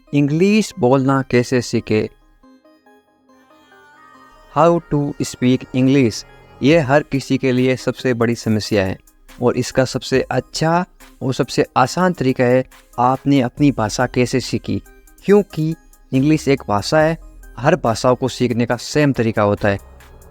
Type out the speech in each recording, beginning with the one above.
English बोलना कैसे सीखे। हाउ टू स्पीक इंग्लिश, ये हर किसी के लिए सबसे बड़ी समस्या है और इसका सबसे अच्छा और सबसे आसान तरीका है आपने अपनी भाषा कैसे सीखी। क्योंकि इंग्लिश एक भाषा है, हर भाषाओं को सीखने का सेम तरीका होता है।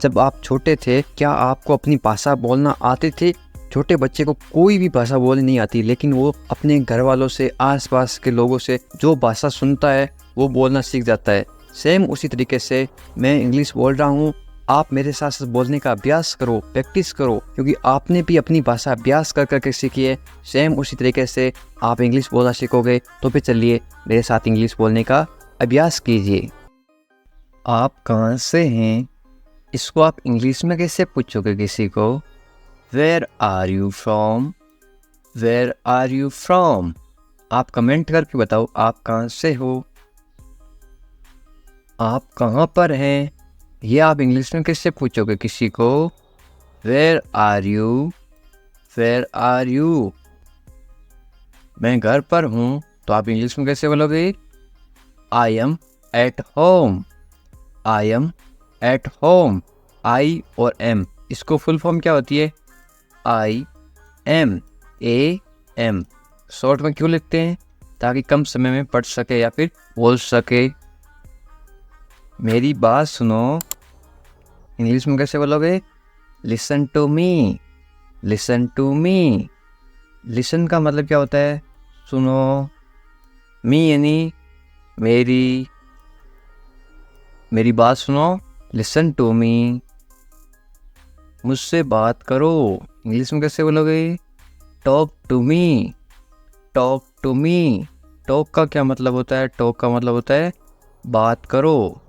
जब आप छोटे थे क्या आपको अपनी भाषा बोलना आती थी? छोटे बच्चे को कोई भी भाषा बोलनी नहीं आती, लेकिन वो अपने घर वालों से, आसपास के लोगों से जो भाषा सुनता है वो बोलना सीख जाता है। सेम उसी तरीके से मैं इंग्लिश बोल रहा हूँ, आप मेरे साथ साथ बोलने का अभ्यास करो, प्रैक्टिस करो, क्योंकि आपने भी अपनी भाषा अभ्यास कर करके सीखी है। सेम उसी तरीके से आप इंग्लिश बोलना सीखोगे। तो फिर चलिए मेरे साथ इंग्लिश बोलने का अभ्यास कीजिए। आप कहाँ से हैं, इसको आप इंग्लिश में कैसे पूछोगे किसी को? Where are you from, where are you from. आप कमेंट करके बताओ आप कहाँ से हो। आप कहाँ पर हैं, ये आप इंग्लिश में कैसे पूछोगे किसी को? Where are you, where are you. मैं घर पर हूँ, तो आप इंग्लिश में कैसे बोलोगे? I am at home, I am at home. I और एम, इसको फुल फॉर्म क्या होती है? I am, A M. Short में क्यों लिखते हैं? ताकि कम समय में पढ़ सके या फिर बोल सके। मेरी बात सुनो, इंग्लिश में कैसे बोलोगे? Listen to me, listen to me. Listen का मतलब क्या होता है? सुनो। मी यानी मेरी, मेरी बात सुनो, लिसन टू मी। मुझसे बात करो, इंग्लिश में कैसे बोलोगे? Talk to me, talk to me. Talk का क्या मतलब होता है? टॉक का मतलब होता है बात करो।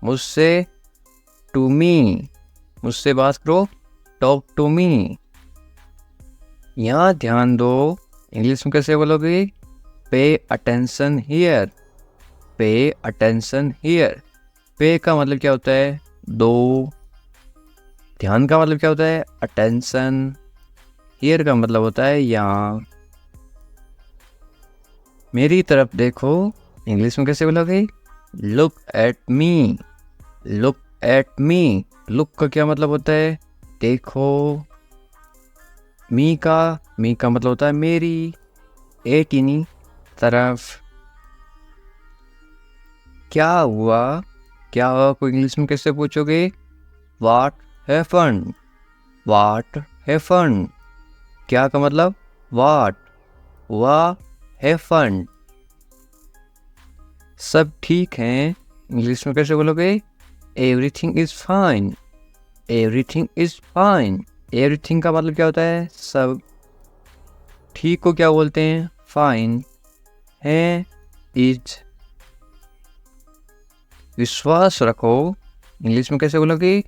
मुझसे, टू मी, मुझसे बात करो, टॉक टू मी। यहाँ ध्यान दो, इंग्लिश में कैसे बोलोगे? Pay attention here, pay attention here. पे का मतलब क्या होता है? दो। ध्यान का मतलब क्या होता है? अटेंशन। हियर का मतलब होता है यहाँ। मेरी तरफ देखो, इंग्लिश में कैसे बोलोगे? Look at me, look at me. Look का क्या मतलब होता है? देखो। मी का मतलब होता है मेरी, एट यानी तरफ। क्या हुआ, क्या हुआ को इंग्लिश में कैसे पूछोगे? What happened, what happened. क्या का मतलब? What, what happened. सब ठीक हैं, इंग्लिश में कैसे बोलोगे? Everything is fine, everything is fine. Everything का मतलब क्या होता है? सब। ठीक को क्या बोलते हैं? फाइन। है, इज। विश्वास रखो, इंग्लिश में कैसे बोलोगे?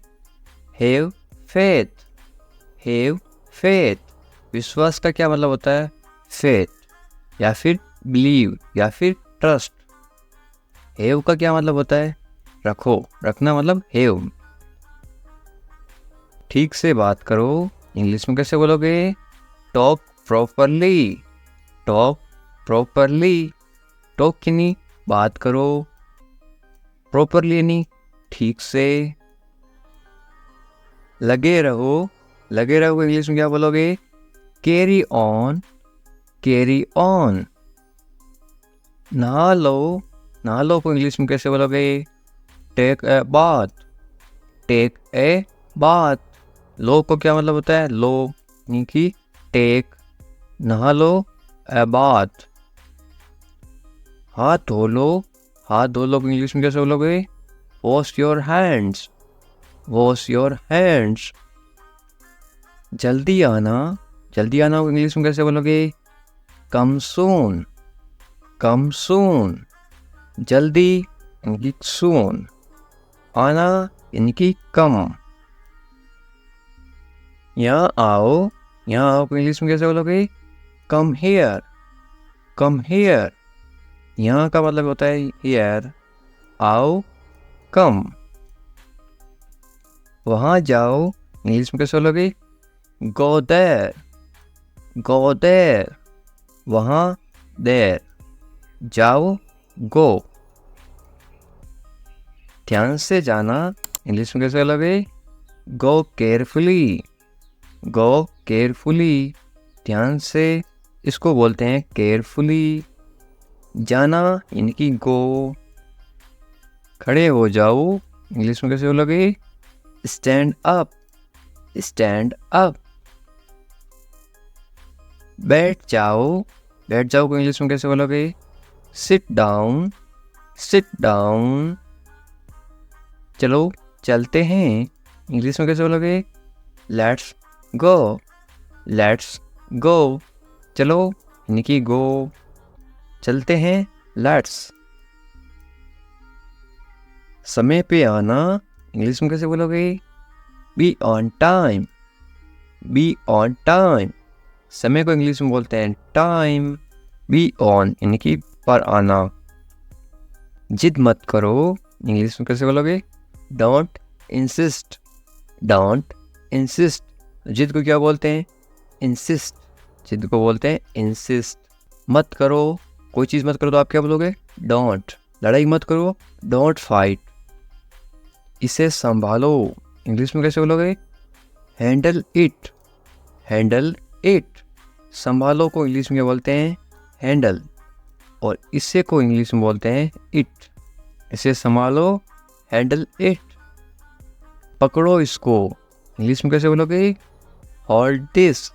Have faith, have faith. विश्वास का क्या मतलब होता है? फेथ या फिर बिलीव या फिर ट्रस्ट। हैव का क्या मतलब होता है? रखो, रखना मतलब हैव। ठीक से बात करो, इंग्लिश में कैसे बोलोगे? Talk properly, talk properly. Talk यानी बात करो, प्रॉपरली यानी ठीक से। लगे रहो, लगे रहो को इंग्लिश में क्या बोलोगे? Carry on, carry on. नहा लो, नहा लो को इंग्लिश में कैसे बोलोगे? Take a bath, take a bath. लो को क्या मतलब होता है? लो यानी कि टेक। नहा लो, ए बाथ। हाथ धो लो, हाथ धो लो को इंग्लिश में कैसे बोलोगे? Wash your hands, wash your hands. जल्दी आना, जल्दी आना को इंग्लिश में कैसे बोलोगे? कम सून, कम सून। जल्दी यानी सून, आना यानी कि कम। यहाँ आओ, यहाँ आओ को इंग्लिश में कैसे बोलोगे? Come here, come here. यहाँ का मतलब होता है हियर, आओ, कम। वहाँ जाओ, इंग्लिश में कैसे बोलोगे? Go there, go there. वहाँ, देयर। जाओ, गो। ध्यान से जाना, इंग्लिश में कैसे बोलोगे? Go carefully, go carefully. ध्यान से, इसको बोलते हैं केयरफुली। जाना यानी कि गो। खड़े हो जाओ, इंग्लिश में कैसे बोलोगे? Stand up, stand up. बैठ जाओ, बैठ जाओ को इंग्लिश में कैसे बोलोगे? Sit down, sit down. चलो चलते हैं, इंग्लिश में कैसे बोलोगे? Let's go, let's go. चलो यानी कि गो, चलते हैं लेट्स। समय पे आना, इंग्लिश में कैसे बोलोगे? Be on time, be on time. समय को इंग्लिश में बोलते हैं टाइम। बी ऑन यानी कि पर आना। जिद मत करो, इंग्लिश में कैसे बोलोगे? Don't insist, don't insist. जिद को क्या बोलते हैं? इंसिस्ट। जिद को बोलते हैं इंसिस्ट। मत करो, कोई चीज़ मत करो तो आप क्या बोलोगे? डोंट। लड़ाई मत करो, डोंट फाइट। इसे संभालो, इंग्लिश में कैसे बोलोगे? Handle it, handle it. संभालो को इंग्लिश में क्या बोलते हैं? हैंडल। और इसे को इंग्लिश में बोलते हैं इट। इसे संभालो, हैंडल इट। पकड़ो इसको, इंग्लिश में कैसे बोलोगे? Hold this,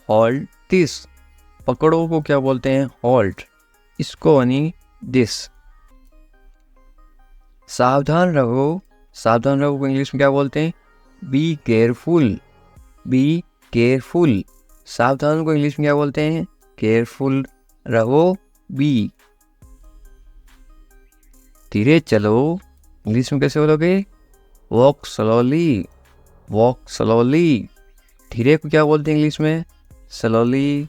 hold this. पकड़ो को क्या बोलते हैं? होल्ड। इसको यानी दिस। सावधान रहो, सावधान रहो को इंग्लिश में क्या बोलते हैं? B careful, be careful. सावधान को इंग्लिश में क्या बोलते हैं? केयरफुल। रहो, बी। धीरे चलो, इंग्लिश में कैसे बोलोगे? Walk slowly, walk slowly. धीरे को क्या बोलते हैं इंग्लिश में? स्लोली।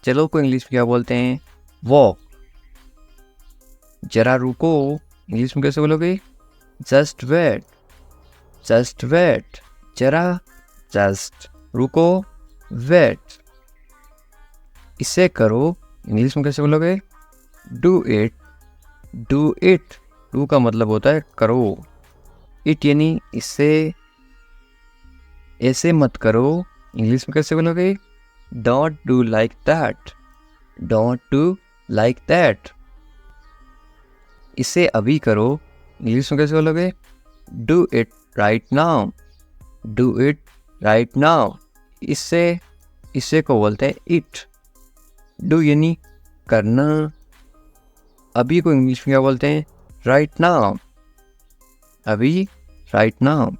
चलो को इंग्लिश में क्या बोलते हैं? वॉक। जरा रुको, इंग्लिश में कैसे बोलोगे? Just wait, just wait. जरा, जस्ट। रुको, वेट। इसे करो, इंग्लिश में कैसे बोलोगे? Do it, do it. Do का मतलब होता है करो। इट यानी इससे। ऐसे मत करो, इंग्लिश में कैसे बोलोगे? Don't do like that, don't do like that. इसे अभी करो, इंग्लिश में कैसे बोलोगे? Do it right now, do it right now. इसे को बोलते हैं इट। डू यानी करना। अभी को इंग्लिश में क्या बोलते हैं? राइट नाउ, अभी, राइट नाउ।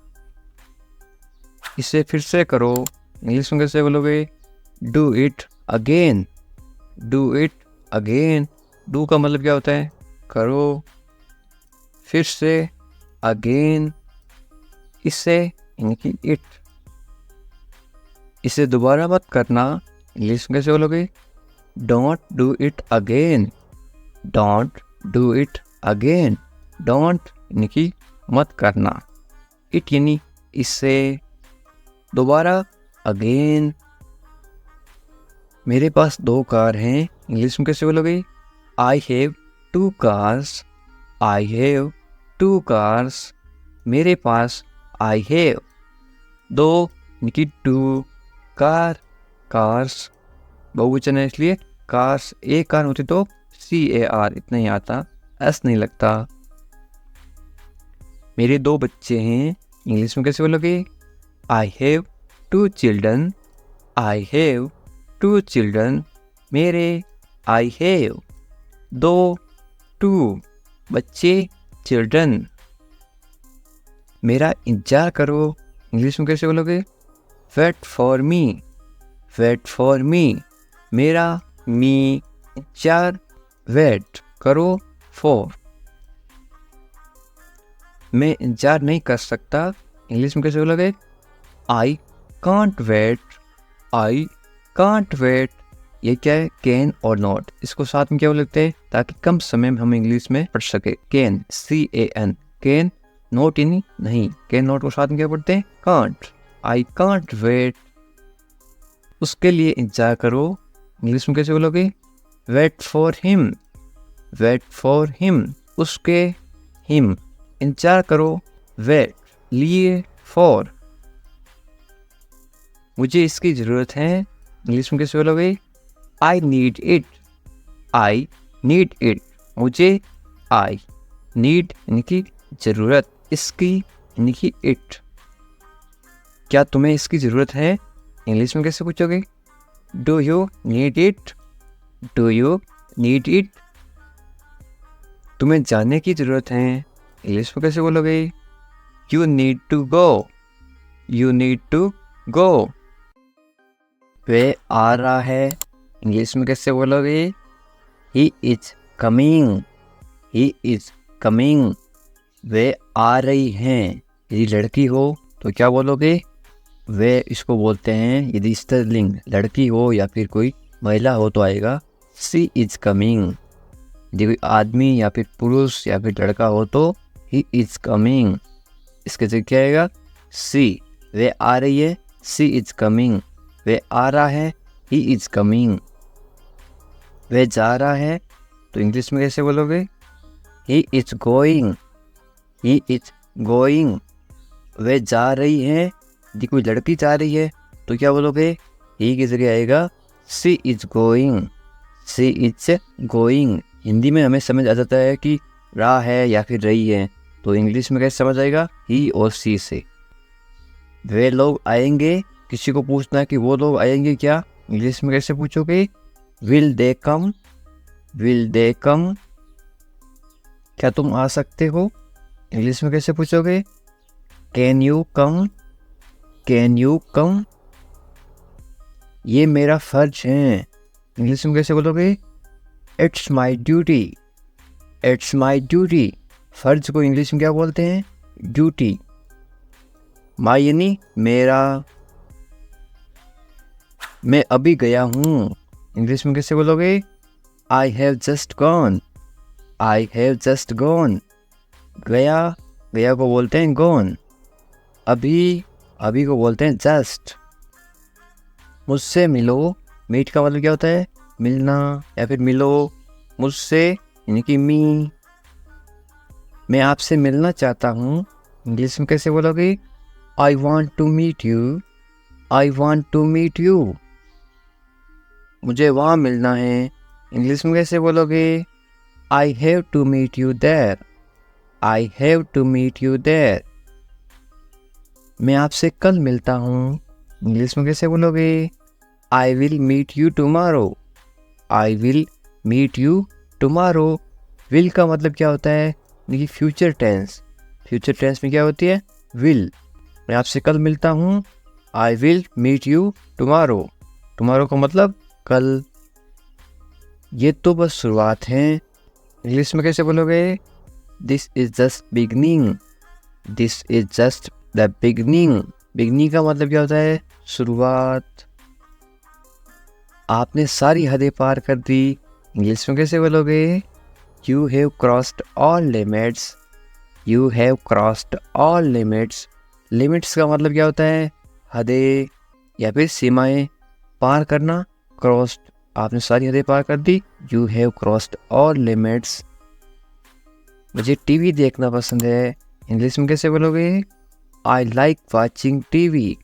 इसे फिर से करो, इंग्लिश में कैसे बोलोगे? Do it again, do it again. Do का मतलब क्या होता है? करो। फिर से, अगेन। इसे यानी कि इट। इसे दोबारा मत करना, इंग्लिश में कैसे बोलोगे? Don't do it again, don't do it again. Don't यानी कि मत करना, इट यानी इससे। दोबारा, अगेन। मेरे पास 2 कार हैं, इंग्लिश में कैसे बोलोगे? I have 2 cars, I have 2 cars. मेरे पास, आई हैव 2 यानी कि 2 कार, कार्स। बहुवचन है इसलिए कार्स। एक कार होती तो CAR इतना ही आता, S नहीं लगता। मेरे 2 बच्चे हैं, इंग्लिश में कैसे बोलोगे? I have 2 children, I have 2 children. मेरे, आई हैव 2 बच्चे, चिल्ड्रन। मेरा इंतजार करो, इंग्लिश में कैसे बोलोगे? Wait for me, wait for me. मेरा, मी। इंतजार, वेट करो, फॉर। मैं इंतजार नहीं कर सकता, इंग्लिश में कैसे बोलोगे? I can't wait, I can't wait. ये क्या है? कैन और नॉट। इसको साथ में क्या लिखते हैं ताकि कम समय में हम इंग्लिश में पढ़ सके? Can, CAN, can. नॉट यानी नहीं, कैन नॉट को साथ में क्या पढ़ते हैं? कांट। I can't wait. उसके लिए इंतजार करो, इंग्लिश में कैसे बोलोगे? Wait for him, wait for him, उसके, हिम, इंतजार करो, वेट, लिए, फॉर, मुझे इसकी ज़रूरत है, इंग्लिश में कैसे बोलोगे? I need it, I need it, मुझे, आई नीड यानी कि ज़रूरत, इसकी यानी कि इट, क्या तुम्हें इसकी ज़रूरत है? इंग्लिश में कैसे पूछोगे? Do you need it, do you need it, तुम्हें जाने की ज़रूरत है, इंग्लिश में कैसे बोलोगे? You need to go, you need to go, वह आ रहा है, इंग्लिश में कैसे बोलोगे? He is coming, he is coming, वे आ रही हैं, यदि लड़की हो तो क्या बोलोगे? वे इसको बोलते हैं, यदि स्त्रीलिंग लड़की हो या फिर कोई महिला हो तो आएगा सी इज कमिंग, यदि कोई आदमी या फिर पुरुष या फिर लड़का हो तो ही इज कमिंग, इसके जगह क्या आएगा? सी, वे आ रही है, सी इज कमिंग, वे आ रहा है, ही इज कमिंग, वे जा रहा है तो इंग्लिश में कैसे बोलोगे? He is going, he is going, वे जा रही है, यदि कोई लड़की जा रही है तो क्या बोलोगे? ही की जगह आएगा she is going, she is going, Hindi में हमें समझ आ जाता है कि रहा है या फिर रही है, तो इंग्लिश में कैसे समझ आएगा? ही और सी से। वे लोग आएंगे, किसी को पूछना है कि वो लोग आएंगे क्या, इंग्लिश में कैसे पूछोगे? Will they come, will they कम, क्या तुम आ सकते हो, इंग्लिश में कैसे पूछोगे? Can you come, can you कम, ये मेरा फर्ज है, इंग्लिश में कैसे बोलोगे? It's my duty, it's my duty, फर्ज को इंग्लिश में क्या बोलते हैं? ड्यूटी, माई यानी मेरा, मैं अभी गया हूँ, इंग्लिश में कैसे बोलोगे? I have just gone, I have just gone, गया, गया को बोलते हैं गॉन, अभी, अभी को बोलते हैं जस्ट, मुझसे मिलो, मीट का मतलब क्या होता है? मिलना या फिर मिलो, मुझसे यानी कि मी, मैं आपसे मिलना चाहता हूँ, इंग्लिश में कैसे बोलोगे? I want to meet you, I want to meet you, मुझे वहाँ मिलना है, इंग्लिश में कैसे बोलोगे? I have to meet you there, I have to meet you there, मैं आपसे कल मिलता हूँ, इंग्लिश में कैसे बोलोगे? I will meet you tomorrow, I will meet you tomorrow, will का मतलब क्या होता है? देखिए फ्यूचर टेंस, फ्यूचर टेंस में क्या होती है? विल, मैं आपसे कल मिलता हूँ, I will meet you tomorrow, tomorrow का मतलब कल, ये तो बस शुरुआत है, इंग्लिश में कैसे बोलोगे? This is just beginning, this is just the beginning, beginning का मतलब क्या होता है? शुरुआत, आपने सारी हदें पार कर दी, इंग्लिश में कैसे बोलोगे? You have crossed all limits, you have crossed all limits, limits का मतलब क्या होता है? हदें या फिर सीमाएं पार करना, क्रॉस्ड, आपने सारी हदें पार कर दी, you have crossed all limits, मुझे टीवी देखना पसंद है, इंग्लिश में कैसे बोलोगे? I like watching TV,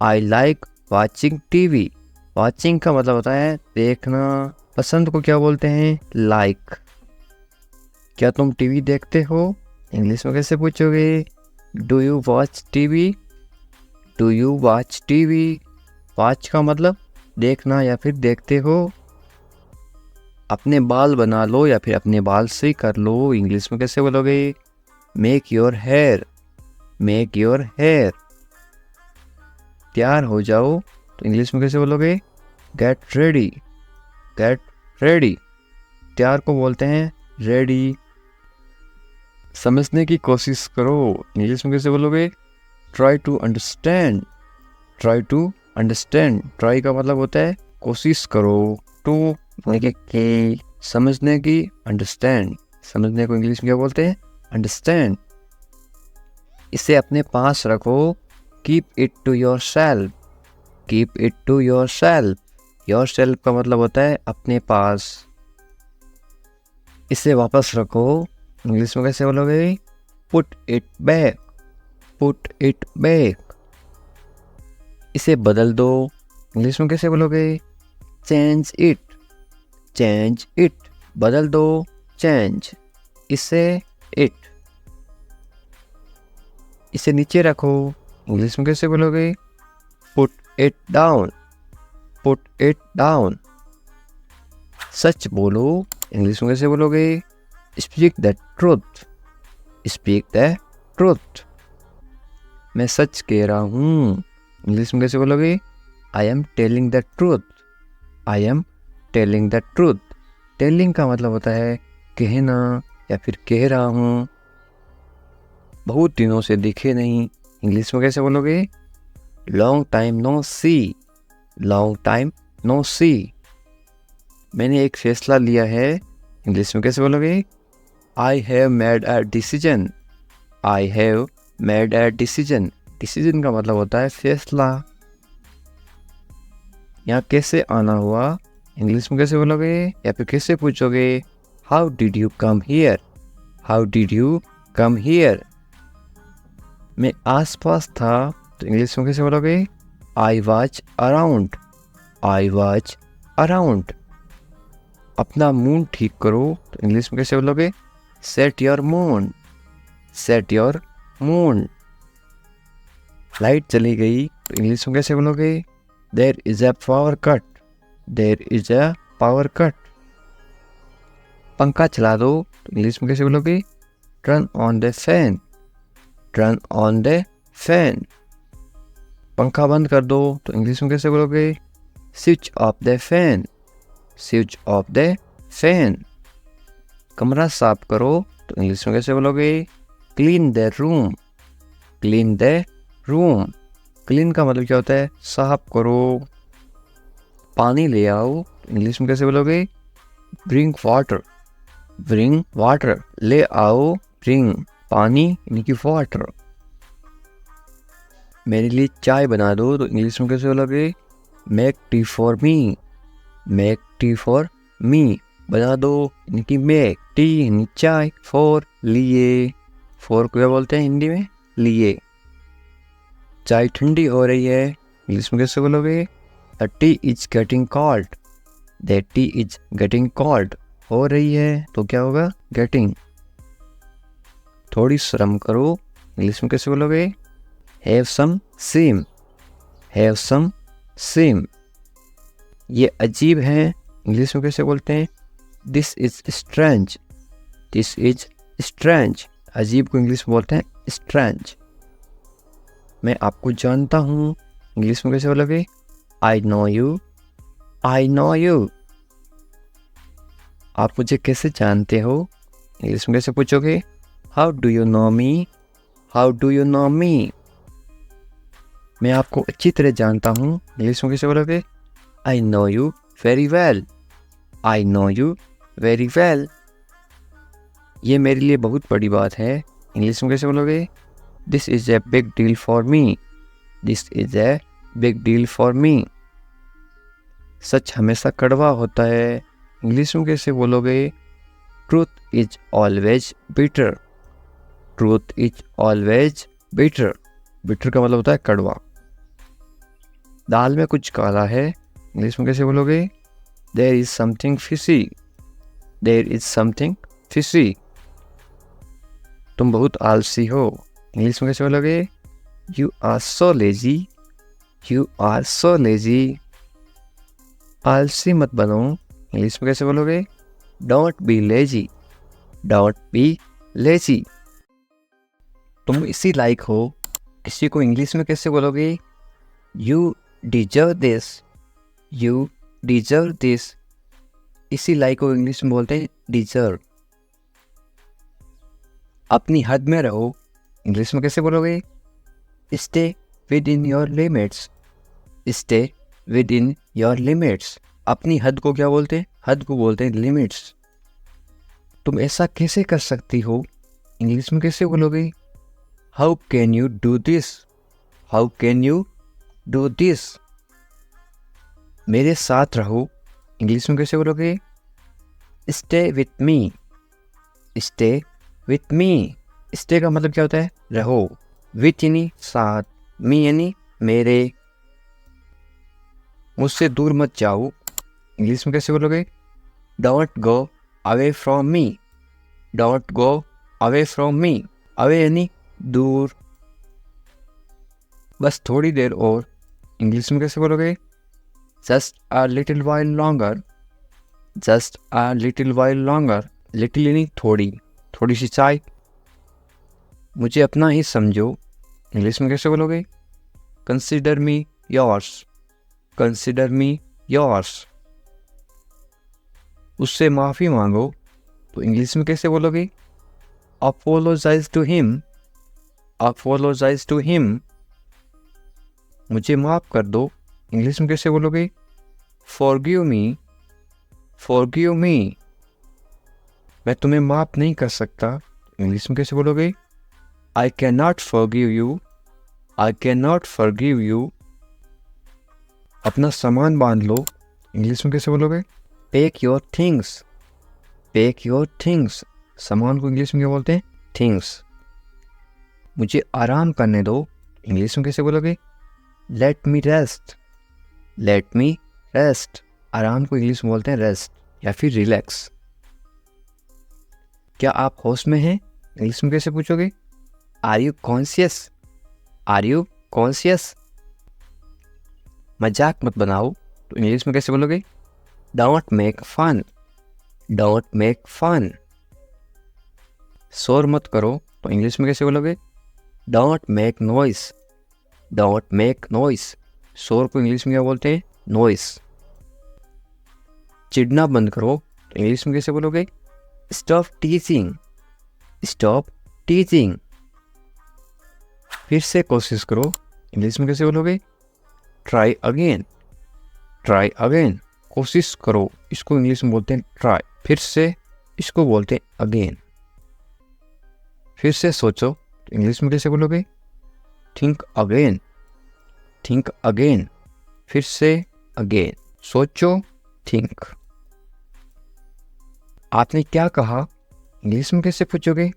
I like watching TV, watching का मतलब होता है देखना, पसंद को क्या बोलते हैं? लाइक, क्या तुम टीवी देखते हो, इंग्लिश में कैसे पूछोगे? Do you watch TV, do you watch TV, watch का मतलब देखना या फिर देखते हो, अपने बाल बना लो या फिर अपने बाल से कर लो, इंग्लिश में कैसे बोलोगे? Make your hair, make your hair, तैयार हो जाओ तो इंग्लिश में कैसे बोलोगे? गेट रेडी, गेट रेडी, तैयार को बोलते हैं रेडी, समझने की कोशिश करो, इंग्लिश में कैसे बोलोगे? Try to understand, try to understand, try का मतलब होता है कोशिश करो, टू के समझने की, अंडरस्टैंड, समझने को इंग्लिश में क्या बोलते हैं? अंडरस्टैंड, इसे अपने पास रखो, keep it to yourself, keep it to yourself, yourself का मतलब होता है अपने पास, इसे वापस रखो, इंग्लिश में कैसे बोलोगे? Put it back, put it back. इसे बदल दो, इंग्लिश में कैसे बोलोगे? Change it, change it. बदल दो, चेंज। इसे इट। इसे नीचे रखो, इंग्लिश में कैसे बोलोगे? Put it down, put it down. सच बोलो, इंग्लिश में कैसे बोलोगे? Speak the truth, speak the truth. मैं सच कह रहा हूँ, इंग्लिश में कैसे बोलोगे? I am telling the truth, I am telling the truth. Telling का मतलब होता है कहना या फिर कह रहा हूँ। बहुत दिनों से दिखे नहीं, इंग्लिश में कैसे बोलोगे? लॉन्ग टाइम नो सी, लॉन्ग टाइम नो सी। मैंने एक फैसला लिया है, इंग्लिश में कैसे बोलोगे? I have made a decision, I have made a decision. Decision का मतलब होता है फैसला। यहाँ कैसे आना हुआ, इंग्लिश में कैसे बोलोगे? या फिर कैसे पूछोगे? How did you come here, how did you come here. मैं आसपास था, तो इंग्लिश में कैसे बोलोगे? I was around, I was around. अपना मूड ठीक करो, तो इंग्लिश में कैसे बोलोगे? Set your mood, set your mood. Light चली गई, तो इंग्लिश में कैसे बोलोगे? There is a power cut, there is a power cut. पंखा चला दो, तो इंग्लिश में कैसे बोलोगे? Turn on the fan, turn on the fan. पंखा बंद कर दो, तो इंग्लिश में कैसे बोलोगे? Switch off the fan, switch off the fan. कमरा साफ करो, तो इंग्लिश में कैसे बोलोगे? Clean the room, clean the room. Clean का मतलब क्या होता है? साफ करो। पानी ले आओ, तो इंग्लिश में कैसे बोलोगे? Bring water, bring water. ले आओ, ब्रिंग। पानी यानी कि वाटर। मेरे लिए चाय बना दो, तो इंग्लिश में कैसे बोलोगे? Make tea for me, make tea for me. बना दो यानी कि मेक। टी यानी चाय, फॉर लिए। फॉर को क्या बोलते हैं हिंदी में? लिए। चाय ठंडी हो रही है, इंग्लिश में कैसे बोलोगे? The T is getting cold, the T is getting cold. हो रही है तो क्या होगा? गेटिंग। थोड़ी शर्म करो, इंग्लिश में कैसे बोलोगे? Have some shame, have some shame. ये अजीब है, इंग्लिश में कैसे बोलते हैं? This is strange, this is strange. अजीब को इंग्लिश में बोलते हैं स्ट्रेंज। मैं आपको जानता हूँ, इंग्लिश में कैसे बोलोगे? I know you, I know you. आप मुझे कैसे जानते हो, इंग्लिश में कैसे पूछोगे? How do you know me, how do you know me. मैं आपको अच्छी तरह जानता हूँ, इंग्लिश में कैसे बोलोगे? I know you very well, I know you very well. ये मेरे लिए बहुत बड़ी बात है, इंग्लिश में कैसे बोलोगे? This is a big deal for me, this is a big deal for me. सच हमेशा कड़वा होता है, इंग्लिश में कैसे बोलोगे? Truth is always bitter, truth is always bitter. Bitter का मतलब होता है कड़वा। दाल में कुछ काला है, इंग्लिश में कैसे बोलोगे? There is something fishy, there is something fishy. तुम बहुत आलसी हो, इंग्लिश में कैसे बोलोगे? You are so lazy, you are so lazy. आलसी मत बनो, इंग्लिश में कैसे बोलोगे? Don't be lazy, don't be lazy. तुम इसी लायक हो, किसी को इंग्लिश में कैसे बोलोगे? You deserve this, you deserve this. इसी लायक को इंग्लिश में बोलते हैं डिजर्व। अपनी हद में रहो, इंग्लिश में कैसे बोलोगे? Stay with in your limits, stay with in your limits. अपनी हद को क्या बोलते हैं? हद को बोलते हैं लिमिट्स। तुम ऐसा कैसे कर सकती हो, इंग्लिश में कैसे बोलोगे? How can you do this, how can you do this. मेरे साथ रहो, इंग्लिश में कैसे बोलोगे? Stay with me, stay with me. Stay का मतलब क्या होता है? रहो। विथ यानी साथ, मी यानी मेरे। मुझसे दूर मत जाओ, इंग्लिश में कैसे बोलोगे? Don't go away from me. Don't go away from me. Away यानी दूर। बस थोड़ी देर और, इंग्लिश में कैसे बोलोगे? Just a little while longer. Just a little while longer. Little यानी थोड़ी, थोड़ी सी चाय। मुझे अपना ही समझो, इंग्लिश में कैसे बोलोगे? Consider me yours. Consider me yours. उससे माफ़ी मांगो, तो इंग्लिश में कैसे बोलोगे? Apologise to him. Apologise to him. मुझे माफ़ कर दो, इंग्लिश में कैसे बोलोगे? Forgive me. Forgive me. मैं तुम्हें माफ़ नहीं कर सकता, इंग्लिश में कैसे बोलोगे? आई can not forgive you. I can not forgive you. अपना सामान बांध लो, इंग्लिश में कैसे बोलोगे? Pack your things. Pack your things. सामान को इंग्लिश में क्या बोलते हैं? थिंग्स। मुझे आराम करने दो, इंग्लिश में कैसे बोलोगे? लेट मी रेस्ट। Let me rest. आराम को इंग्लिश में बोलते हैं रेस्ट या फिर रिलैक्स। क्या आप होश में हैं, इंग्लिश में कैसे पूछोगे? Are you conscious. Are you conscious. मजाक मत बनाओ, तो इंग्लिश में कैसे बोलोगे? Don't make fun. Don't make fun. शोर मत करो, तो इंग्लिश में कैसे बोलोगे? Don't make noise. Don't make noise. शोर को इंग्लिश में क्या बोलते हैं? नॉइस। चिढ़ना बंद करो, तो इंग्लिश में कैसे बोलोगे? Stop teaching. Stop teaching. फिर से कोशिश करो, इंग्लिश में कैसे बोलोगे? Try again. Try again. कोशिश करो, इसको इंग्लिश में बोलते हैं ट्राई। फिर से, इसको बोलते हैं अगेन। फिर से सोचो, तो इंग्लिश में कैसे बोलोगे? Think again. Think again. फिर से अगेन। सोचो, थिंक। आपने क्या कहा, इंग्लिश में कैसे पूछोगे?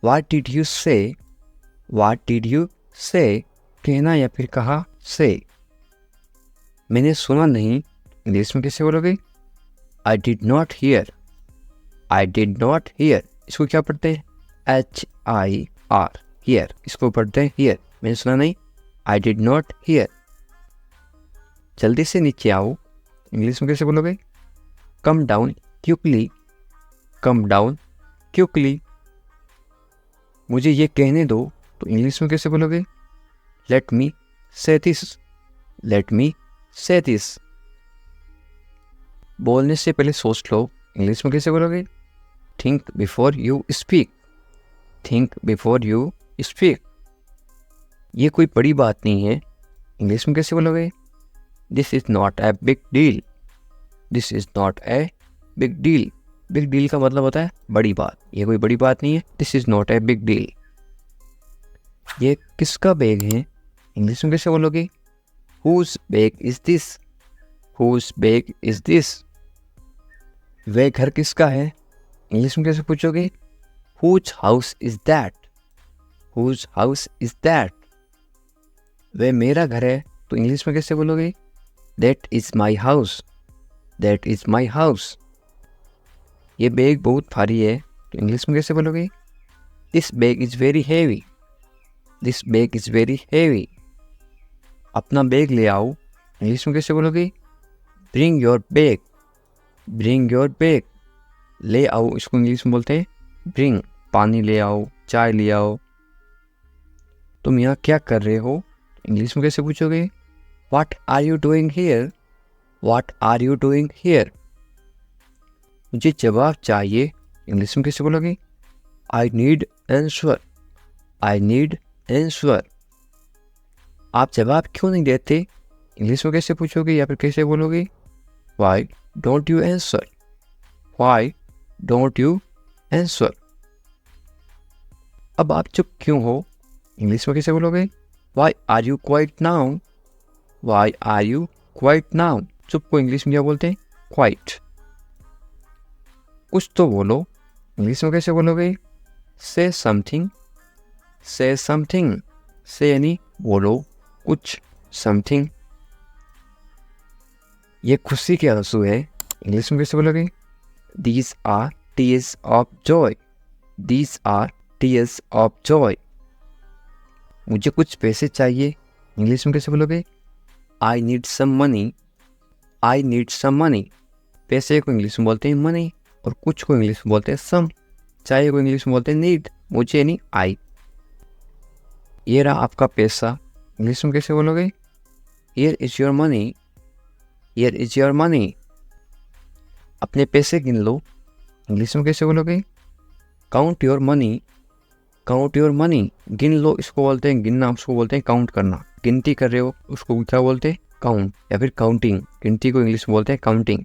व्हाट डिड यू से। व्हाट डिड यू से। कहना या फिर कहा से। मैंने सुना नहीं, इंग्लिश में कैसे बोलोगे? I did not here. I did not here. इसको क्या पढ़ते हैं? HIR। हियर। इसको पढ़ते हैं हियर। मैंने सुना नहीं, आई डिड नॉट हियर। जल्दी से नीचे आओ, इंग्लिश में कैसे बोलोगे? Come down quickly. Come down quickly. मुझे ये कहने दो, तो इंग्लिश में कैसे बोलोगे? लेट मी से दिस। लेट मी से दिस। बोलने से पहले सोच लो, इंग्लिश में कैसे बोलोगे? Think before you speak. Think before you speak. ये कोई बड़ी बात नहीं है, इंग्लिश में कैसे बोलोगे? This is not a big deal. This is not a big deal. Big deal का मतलब होता है बड़ी बात। ये कोई बड़ी बात नहीं है, this is not a big deal. ये किसका बैग है, इंग्लिश में कैसे बोलोगे? Whose bag is this. Whose bag is this. वह घर किसका है, इंग्लिश में कैसे पूछोगे? Whose house is that. Whose house is that. वह मेरा घर है, तो इंग्लिश में कैसे बोलोगे? That is my house. That is my house. ये बैग बहुत भारी है, तो इंग्लिश में कैसे बोलोगे? This bag is very heavy. This bag is very heavy. अपना बैग ले आओ, इंग्लिश में कैसे बोलोगे? Bring your bag. Bring your bag. ले आओ, इसको इंग्लिश में बोलते हैं ब्रिंग। पानी ले आओ, चाय ले आओ। तुम यहाँ क्या कर रहे हो, इंग्लिश में कैसे पूछोगे? What are you doing here. What are you doing here. मुझे जवाब चाहिए, इंग्लिश में कैसे बोलोगे? I need answer. I need answer. आप जवाब क्यों नहीं देते, इंग्लिश में कैसे पूछोगे या फिर कैसे बोलोगे? Why don't you answer. Why don't you answer. अब आप चुप क्यों हो, इंग्लिश में कैसे बोलोगे? Why are you quiet now. Why are you quiet now. चुप को इंग्लिश में क्या बोलते हैं? क्वाइट। कुछ तो बोलो, इंग्लिश में कैसे बोलोगे? से समथिंग, से समथिंग, से यानी बोलो कुछ, समथिंग। ये खुशी के आंसू है, इंग्लिश में कैसे बोलोगे? These are tears of joy, these are tears of joy। मुझे कुछ पैसे चाहिए, इंग्लिश में कैसे बोलोगे? I need some money, I need some money। पैसे को इंग्लिश में बोलते हैं मनी, और कुछ को इंग्लिश में बोलते हैं सम। चाहिए को इंग्लिश में बोलते हैं नीड, मुझे यानी आई। ये रहा आपका पैसा, इंग्लिश में कैसे बोलोगे? Here is your money, here is your money। अपने पैसे गिन लो, इंग्लिश में कैसे बोलोगे? Count your money, count your money. गिन लो इसको बोलते हैं गिनना, उसको बोलते हैं काउंट करना। गिनती कर रहे हो उसको क्या बोलते हैं? काउंट, या फिर काउंटिंग। गिनती को इंग्लिश में बोलते हैं काउंटिंग।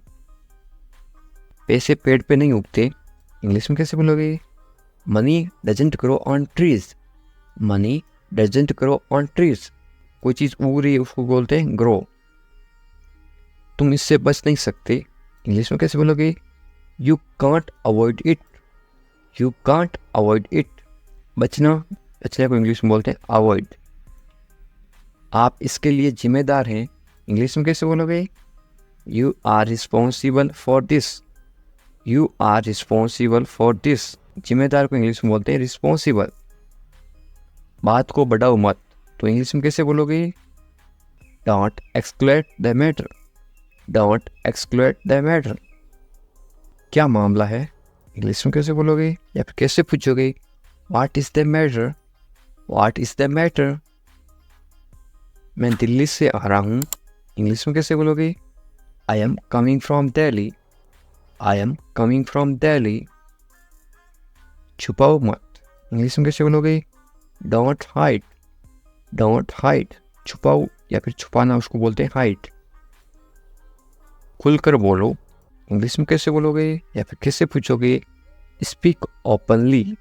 पैसे पेड़ पे नहीं उगते, इंग्लिश में कैसे बोलोगे? Money doesn't grow on trees, money doesn't grow on trees. कोई चीज़ उग रही है उसको बोलते हैं ग्रो। तुम इससे बच नहीं सकते, इंग्लिश में कैसे बोलोगे? You can't avoid it, you can't avoid it. बचना, बचने को इंग्लिश में बोलते हैं अवॉइड। आप इसके लिए जिम्मेदार हैं, इंग्लिश में कैसे बोलोगे? You are responsible for this, you are responsible for this. जिम्मेदार को इंग्लिश में बोलते हैं रिस्पॉन्सिबल। बात को बढ़ाओ मत, तो इंग्लिश में कैसे बोलोगे? Don't escalate the matter, don't escalate the matter. क्या मामला है, इंग्लिश में कैसे बोलोगे? या फिर कैसे पूछोगे? What is the matter, what is the matter. मैं दिल्ली से आ रहा हूँ, इंग्लिश में कैसे बोलोगे? I am coming from Delhi, I am coming from Delhi. छुपाओ मत, इंग्लिश में कैसे बोलोगे? Don't hide, don't hide. छुपाओ या फिर छुपाना उसको बोलते हैं हाइड। खुलकर बोलो, इंग्लिश में कैसे बोलोगे? या फिर कैसे पूछोगे? Speak openly,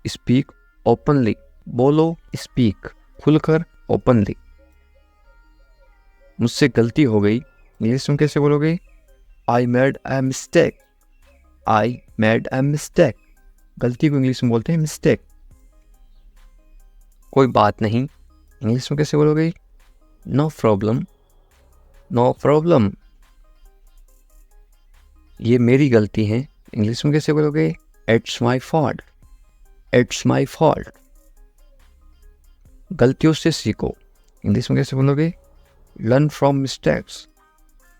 speak openly. बोलो स्पीक, खुलकर, ओपनली। मुझसे गलती हो गई, इंग्लिश में कैसे बोलोगे? I made a mistake, I made a mistake. गलती को इंग्लिश में बोलते हैं मिस्टेक। कोई बात नहीं, इंग्लिश में कैसे बोलोगे? No problem, no problem. ये मेरी गलती है, इंग्लिश में कैसे बोलोगे? It's my fault, it's my fault. गलतियों से सीखो, इंग्लिश में कैसे बोलोगे? Learn from mistakes,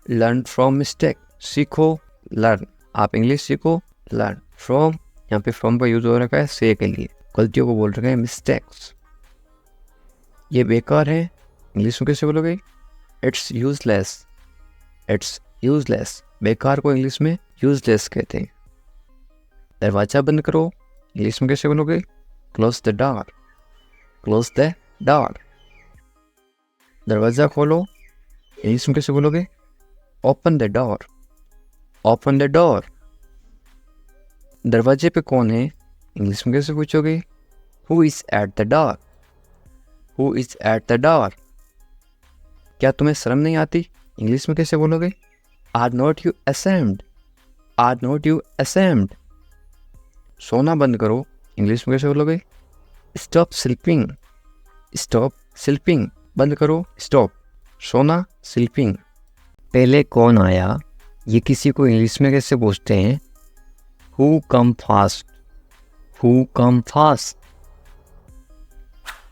learn from mistake. सीखो, लर्न। आप इंग्लिश सीखो, लर्न। फ्रॉम, यहाँ पे फ्रॉम का यूज हो रखा है से के लिए। गलतियों को बोल रखा है मिस्टेक्स। ये बेकार है, इंग्लिश में कैसे बोलोगे? It's useless, it's useless. बेकार को इंग्लिश में यूजलेस कहते हैं। दरवाजा बंद करो, इंग्लिश में कैसे बोलोगे? Close the door, close the door. दरवाजा खोलो, इंग्लिश में कैसे बोलोगे? Open the door, open the door. दरवाजे पे कौन है, इंग्लिश में कैसे पूछोगे? Who is at the door, who is at the door. क्या तुम्हें शर्म नहीं आती, इंग्लिश में कैसे बोलोगे? Are not you ashamed, are not you ashamed. सोना बंद करो, इंग्लिश में कैसे बोलोगे? Stop sleeping, stop sleeping. बंद करो, स्टॉप। सोना, स्लीपिंग। पहले कौन आया, ये किसी को इंग्लिश में कैसे पूछते हैं? Who come fast, who come fast.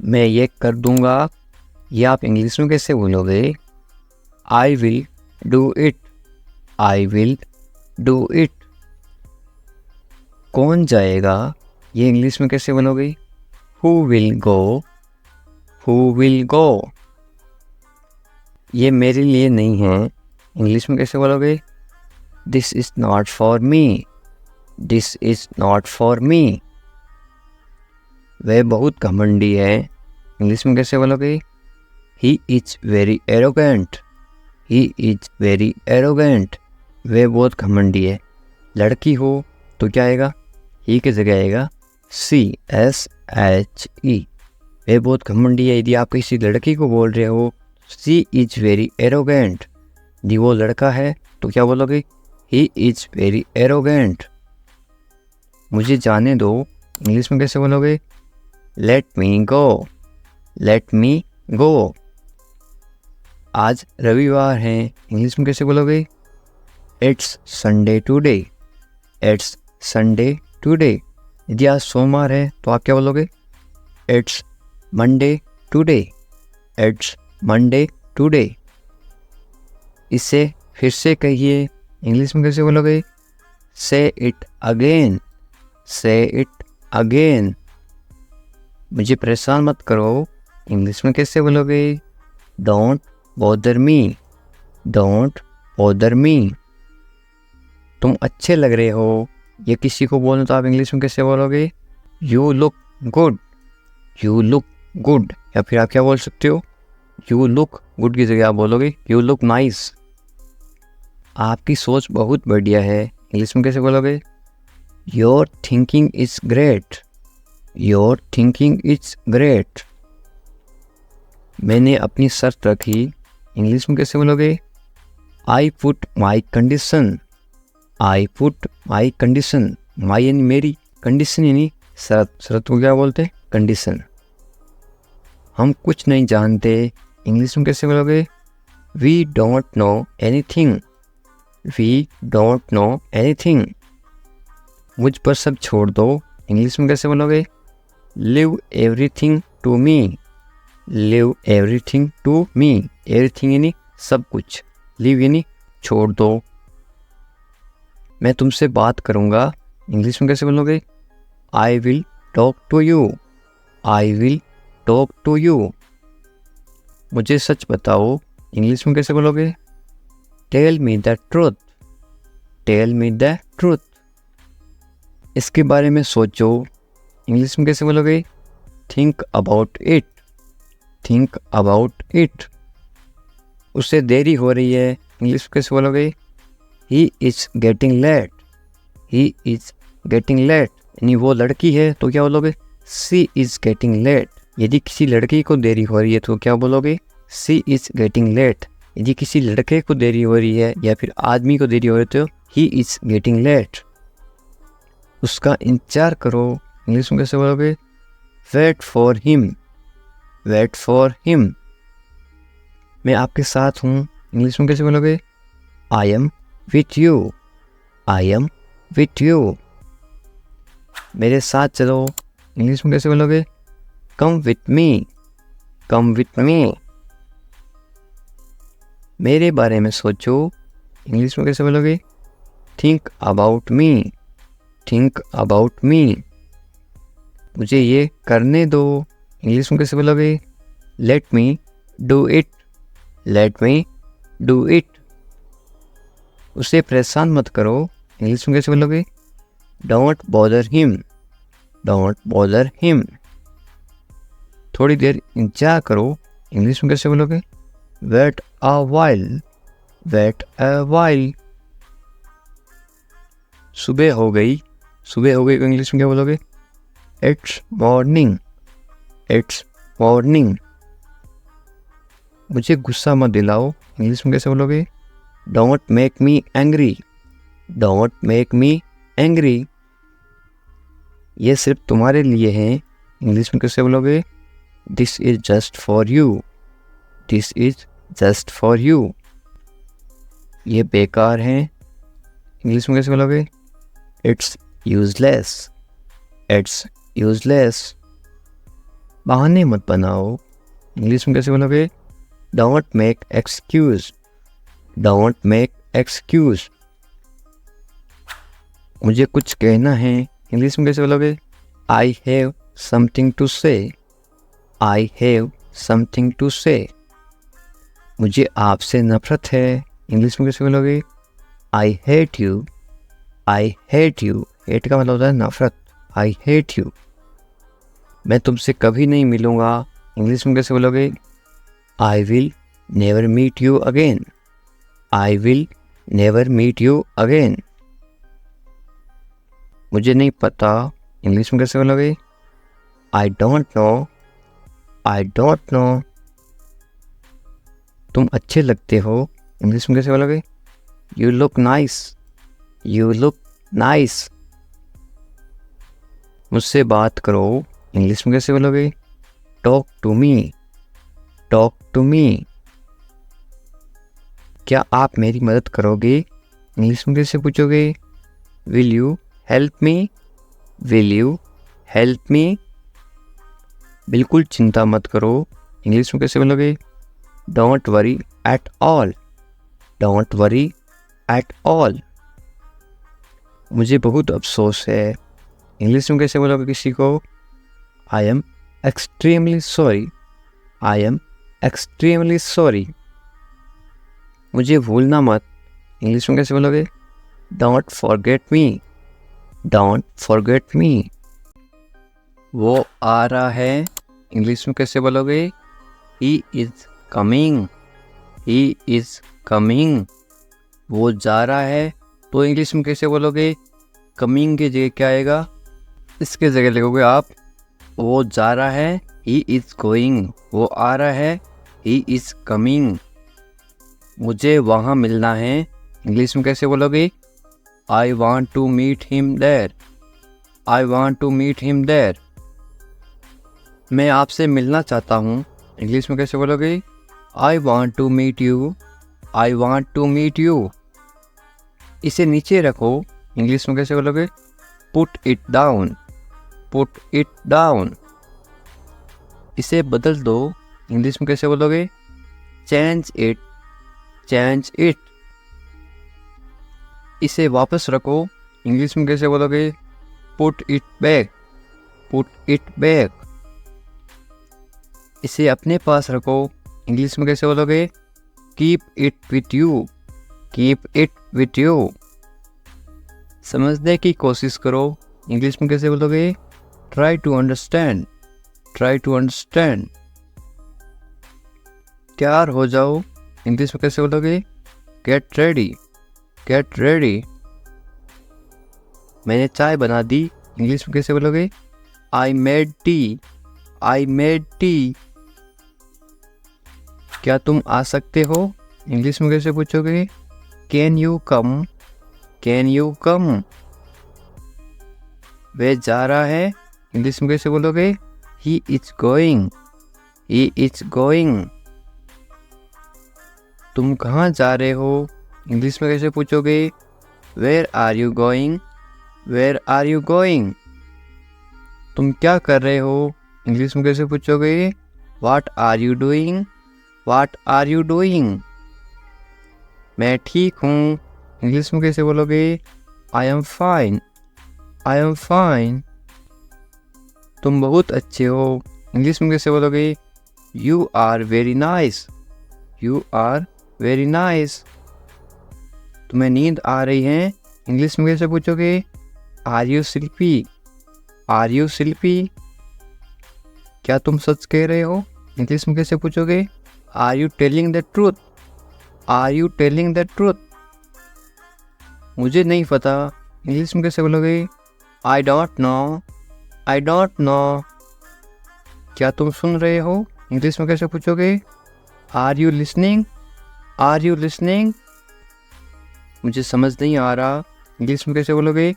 मैं ये कर दूंगा, ये आप इंग्लिश में कैसे बोलोगे? I will do it, I will do it. कौन जाएगा, ये इंग्लिश में कैसे बोलोगे? Who will go, who will go. ये मेरे लिए नहीं है, इंग्लिश में कैसे बोलोगे? This is not for me, this is not for me. वह बहुत घमंडी है, इंग्लिश में कैसे बोलोगे? He is very arrogant, he is very arrogant. वह बहुत घमंडी है। लड़की हो तो क्या आएगा? ही की जगह आएगा CSHE। वह बहुत घमंडी है। यदि आप किसी लड़की को बोल रहे हो शी इज वेरी एरोगेंट, यदि वो लड़का है तो क्या बोलोगे? He is very arrogant. मुझे जाने दो, इंग्लिश में कैसे बोलोगे? लेट मी गो, लेट मी गो। आज रविवार है, इंग्लिश में कैसे बोलोगे? It's Sunday today, it's Sunday today. यदि आज सोमवार है तो आप क्या बोलोगे? It's Monday today, it's Monday today. इसे फिर से कहिए, इंग्लिश में कैसे बोलोगे? से इट अगेन, से इट अगेन। मुझे परेशान मत करो, इंग्लिश में कैसे बोलोगे? Don't bother me, don't bother me. तुम अच्छे लग रहे हो, ये किसी को बोलना तो आप इंग्लिश में कैसे बोलोगे? You look good, you look good. या फिर आप क्या बोल सकते हो? यू लुक गुड की जगह आप बोलोगे यू लुक नाइस। आपकी सोच बहुत बढ़िया है, इंग्लिश में कैसे बोलोगे? Your thinking is great, your thinking is great. मैंने अपनी शर्त रखी, इंग्लिश में कैसे बोलोगे? I put my condition, I put my condition. My यानी मेरी, कंडीशन यानी शर्त। शर्त को क्या बोलते हैं? कंडीशन। हम कुछ नहीं जानते, इंग्लिश में कैसे बोलोगे? We don't know anything, we don't know anything. मुझ पर सब छोड़ दो, इंग्लिश में कैसे बोलोगे? Leave everything to me, leave everything to me. Everything यानी सब कुछ, लिव यानी छोड़ दो। मैं तुमसे बात करूँगा, इंग्लिश में कैसे बोलोगे? I will talk to you, I will talk to you. मुझे सच बताओ, इंग्लिश में कैसे बोलोगे? Tell me the truth, tell me the truth. इसके बारे में सोचो, इंग्लिश में कैसे बोलोगे? Think about it, think about it. उससे देरी हो रही है, इंग्लिश में कैसे बोलोगे? He is getting late, he is getting late. यानी वो लड़की है तो क्या बोलोगे? She is getting late. यदि किसी लड़की को देरी हो रही है तो क्या बोलोगे? She is getting late. यदि किसी लड़के को देरी हो रही है या फिर आदमी को देरी हो रही है तो ही इज गेटिंग लेट। उसका इंतजार करो, इंग्लिश में कैसे बोलोगे? Wait for him, wait for him. मैं आपके साथ हूँ, इंग्लिश में कैसे बोलोगे? I am with you, I am with you. मेरे साथ चलो, इंग्लिश में कैसे बोलोगे? Come with me, come with me. मेरे बारे में सोचो, इंग्लिश में कैसे बोलोगे? Think about me, think about me. मुझे ये करने दो, इंग्लिश में कैसे बोलोगे? Let me do it, let me do it. उसे परेशान मत करो, इंग्लिश में कैसे बोलोगे? Don't bother him, don't bother him. थोड़ी देर इंतजार करो, इंग्लिश में कैसे बोलोगे? Wait a while, wait a while. सुबह हो गई, सुबह हो गई को इंग्लिश में क्या बोलोगे? It's morning, it's morning. मुझे गुस्सा मत दिलाओ, इंग्लिश में कैसे बोलोगे? Don't make me angry, don't make me angry. ये सिर्फ तुम्हारे लिए है, इंग्लिश में कैसे बोलोगे? This is just for you, this is just for you. ये बेकार है, इंग्लिश में कैसे बोलोगे? It's useless, it's useless. बहाने मत बनाओ, इंग्लिश में कैसे बोलोगे? Don't make excuse, don't make excuse. मुझे कुछ कहना है, इंग्लिश में कैसे बोलोगे? आई हैव समथिंग टू से, आई हैव समथिंग टू से। मुझे आपसे नफरत है, इंग्लिश में कैसे बोलोगे? I hate you, I hate you. Hate का मतलब होता है नफरत, आई हेट यू। मैं तुमसे कभी नहीं मिलूँगा, इंग्लिश में कैसे बोलोगे? I will never meet you again, I will never meet you again. मुझे नहीं पता, इंग्लिश में कैसे बोलोगे? I don't know, I don't know. तुम अच्छे लगते हो, इंग्लिश में कैसे बोलोगे? You look nice, you look nice. मुझसे बात करो, इंग्लिश में कैसे बोलोगे? Talk to me, talk to me. क्या आप मेरी मदद करोगे? इंग्लिश में कैसे पूछोगे? Will you help me, will you help मी। बिल्कुल चिंता मत करो, इंग्लिश में कैसे बोलोगे? Don't worry at all, don't worry at all. मुझे बहुत अफसोस है, इंग्लिश में कैसे बोलोगे किसी को? I am extremely sorry, I am extremely sorry. मुझे भूलना मत, इंग्लिश में कैसे बोलोगे? Don't forget me, don't forget me. वो आ रहा है, इंग्लिश में कैसे बोलोगे? He is coming, he is coming. वो जा रहा है, तो इंग्लिश में कैसे बोलोगे? कमिंग की जगह क्या आएगा? इसके जगह लिखोगे आप वो जा रहा है, ही इज़ गोइंग। वो आ रहा है, ही इज़ कमिंग। मुझे वहाँ मिलना है, इंग्लिश में कैसे बोलोगे? I want to meet him there, I want to meet him there. मैं आपसे मिलना चाहता हूँ, इंग्लिश में कैसे बोलोगे? I want to meet you, I want to meet you. इसे नीचे रखो, इंग्लिश में कैसे बोलोगे? Put it down, put it down. इसे बदल दो, इंग्लिश में कैसे बोलोगे? Change it, change it. इसे वापस रखो, इंग्लिश में कैसे बोलोगे? Put it back, put it back. इसे अपने पास रखो, इंग्लिश में कैसे बोलोगे? Keep it with you, keep it with you. समझने की कोशिश करो, इंग्लिश में कैसे बोलोगे? Try to understand, try to understand. तैयार हो जाओ, इंग्लिश में कैसे बोलोगे? Get ready, get ready. मैंने चाय बना दी, इंग्लिश में कैसे बोलोगे? I made tea, I made tea. क्या तुम आ सकते हो? इंग्लिश में कैसे पूछोगे? Can you come, can you come. वह जा रहा है, इंग्लिश में कैसे बोलोगे? He is going, he is going. तुम कहाँ जा रहे हो? इंग्लिश में कैसे पूछोगे? Where are you going, where are you going. तुम क्या कर रहे हो? इंग्लिश में कैसे पूछोगे? What are you doing, what are you doing. मैं ठीक हूँ, इंग्लिश में कैसे बोलोगे? I am fine, I am fine. तुम बहुत अच्छे हो, इंग्लिश में कैसे बोलोगे? You are very nice, you are very nice. तुम्हें नींद आ रही है, इंग्लिश में कैसे पूछोगे? Are you sleepy, are you sleepy. क्या तुम सच कह रहे हो? इंग्लिश में कैसे पूछोगे? Are you telling the truth, are you telling the truth. मुझे नहीं पता, इंग्लिश में कैसे बोलोगे? I don't know, I don't know. क्या तुम सुन रहे हो? इंग्लिश में कैसे पूछोगे? Are you listening, are you listening. मुझे समझ नहीं आ रहा, इंग्लिश में कैसे बोलोगे?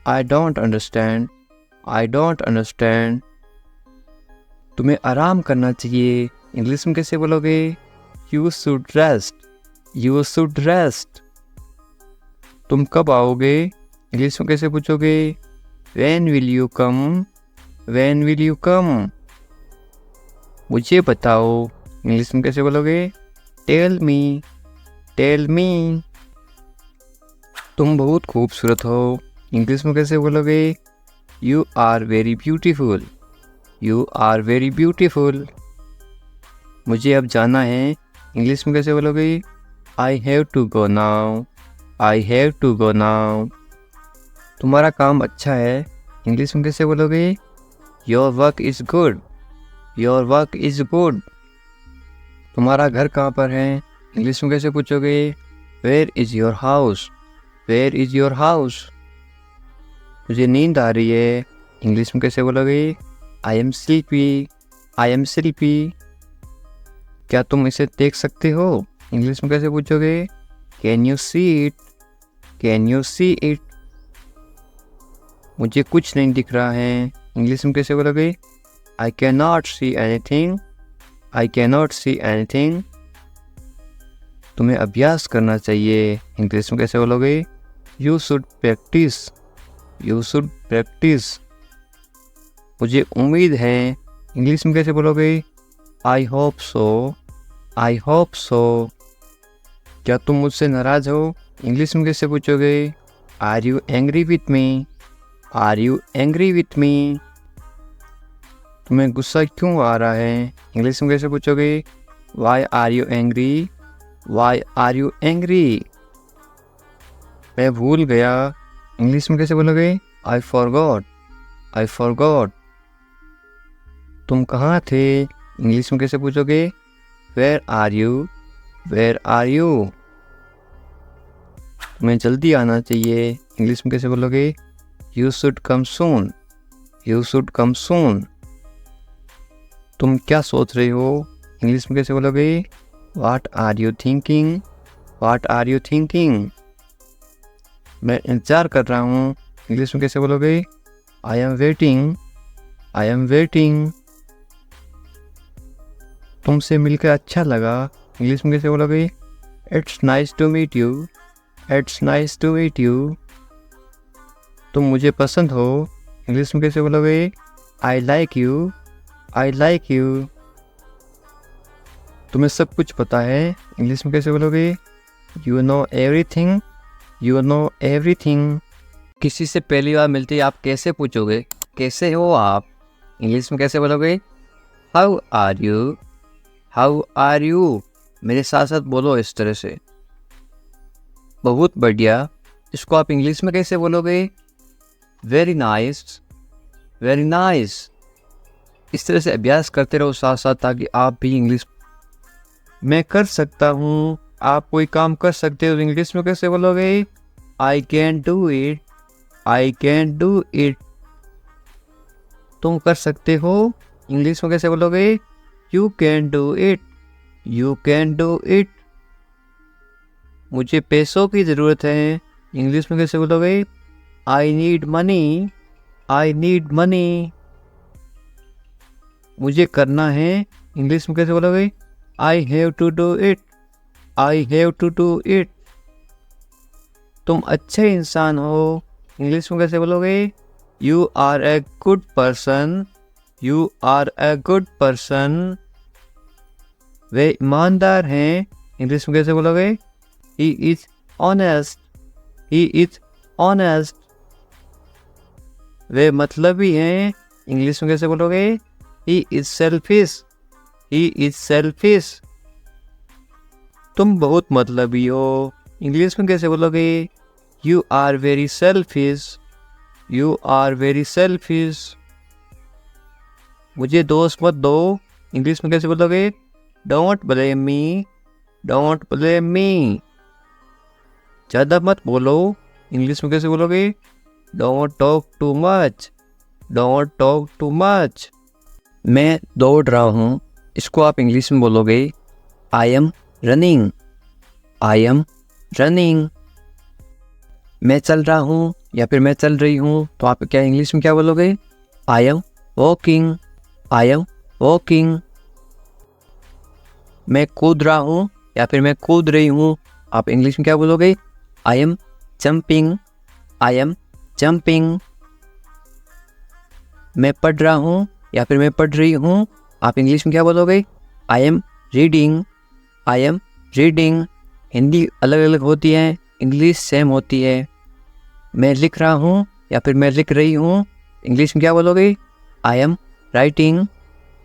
I don't understand, I don't understand. तुम्हें आराम करना चाहिए, इंग्लिश में कैसे बोलोगे? You should rest, you should rest. तुम कब आओगे? इंग्लिश में कैसे पूछोगे? When will you come, when will you come. मुझे बताओ, इंग्लिश में कैसे बोलोगे? Tell me, tell me. तुम बहुत खूबसूरत हो, इंग्लिश में कैसे बोलोगे? You are very beautiful, you are very beautiful. मुझे अब जाना है, इंग्लिश में कैसे बोलोगे? I have to go now, I have to go now. तुम्हारा काम अच्छा है, इंग्लिश में कैसे बोलोगे? Your work is good, your work is good. तुम्हारा घर कहाँ पर है, इंग्लिश में कैसे पूछोगे? Where is your house, where is your house. मुझे नींद आ रही है, इंग्लिश में कैसे बोलोगे? I am sleepy, I am sleepy. क्या तुम इसे देख सकते हो? इंग्लिश में कैसे पूछोगे? Can you see it, can you see it. मुझे कुछ नहीं दिख रहा है, इंग्लिश में कैसे बोलोगे? I cannot see anything. I cannot see anything. तुम्हें अभ्यास करना चाहिए, इंग्लिश में कैसे बोलोगे? You should practice. You should practice. मुझे उम्मीद है, इंग्लिश में कैसे बोलोगे? I hope so. I hope so. क्या तुम मुझसे नाराज हो? इंग्लिश में कैसे पूछोगे? Are you angry with me? Are you angry with me? तुम्हें गुस्सा क्यों आ रहा है? इंग्लिश में कैसे पूछोगे? Why are you angry? Why are you angry? मैं भूल गया, इंग्लिश में कैसे बोलोगे? I forgot. I forgot. तुम कहाँ थे? इंग्लिश में कैसे पूछोगे? Where are you? Where are you? तुम्हें जल्दी आना चाहिए, इंग्लिश में कैसे बोलोगे? You should come soon. You should come soon. तुम क्या सोच रहे हो? इंग्लिश में कैसे बोलोगे? What are you thinking? What are you thinking? मैं इंतज़ार कर रहा हूँ, इंग्लिश में कैसे बोलोगे? I am waiting. I am waiting. तुमसे मिलकर अच्छा लगा, इंग्लिश में कैसे बोलोगे? It's nice to meet you. It's nice to meet you. तुम मुझे पसंद हो, इंग्लिश में कैसे बोलोगे? I like you. I like you. तुम्हें सब कुछ पता है, इंग्लिश में कैसे बोलोगे? You know everything. You know everything. किसी से पहली बार मिलते ही आप कैसे पूछोगे? कैसे हो आप? इंग्लिश में कैसे बोलोगे? How are you? How are you? मेरे साथ साथ बोलो इस तरह से। बहुत बढ़िया। इसको आप इंग्लिश में कैसे बोलोगे? Very nice. Very nice. इस तरह से अभ्यास करते रहो साथ साथ, ताकि आप भी इंग्लिश। मैं कर सकता हूँ, आप कोई काम कर सकते हो, इंग्लिश में कैसे बोलोगे? I can do it. I can do it. तुम कर सकते हो, इंग्लिश में कैसे बोलोगे? You can do it. You can do it. मुझे पैसों की ज़रूरत है, इंग्लिश में कैसे बोलोगे? I need money. I need money. मुझे करना है, इंग्लिश में कैसे बोलोगे? I have to do it. I have to do it. तुम अच्छे इंसान हो, इंग्लिश में कैसे बोलोगे? You are a good person. You are a good person. वे ईमानदार हैं, इंग्लिश में कैसे बोलोगे? He is honest. He is honest. वे मतलबी हैं, इंग्लिश में कैसे बोलोगे? He is selfish. He is selfish. तुम बहुत मतलबी हो, इंग्लिश में कैसे बोलोगे? You are very selfish. You are very selfish. मुझे दोष मत दो, इंग्लिश में कैसे बोलोगे? Don't blame me. Don't blame me. ज़्यादा मत बोलो, इंग्लिश में कैसे बोलोगे? Don't talk too much. Don't talk too much. मैं दौड़ रहा हूँ, इसको आप इंग्लिश में बोलोगे? I am running. I am running. मैं चल रहा हूँ या फिर मैं चल रही हूँ, तो आप क्या इंग्लिश में क्या बोलोगे? I am walking. I am walking. मैं कूद रहा हूँ या फिर मैं कूद रही हूँ, आप इंग्लिश में क्या बोलोगे? I am jumping. I am jumping. मैं पढ़ रहा हूँ या फिर मैं पढ़ रही हूँ, आप इंग्लिश में क्या बोलोगे? I am reading. I am reading. Hindi अलग अलग होती है, इंग्लिश सेम होती है। मैं लिख रहा हूँ या फिर मैं लिख रही हूँ, इंग्लिश में क्या बोलोगे? I am writing.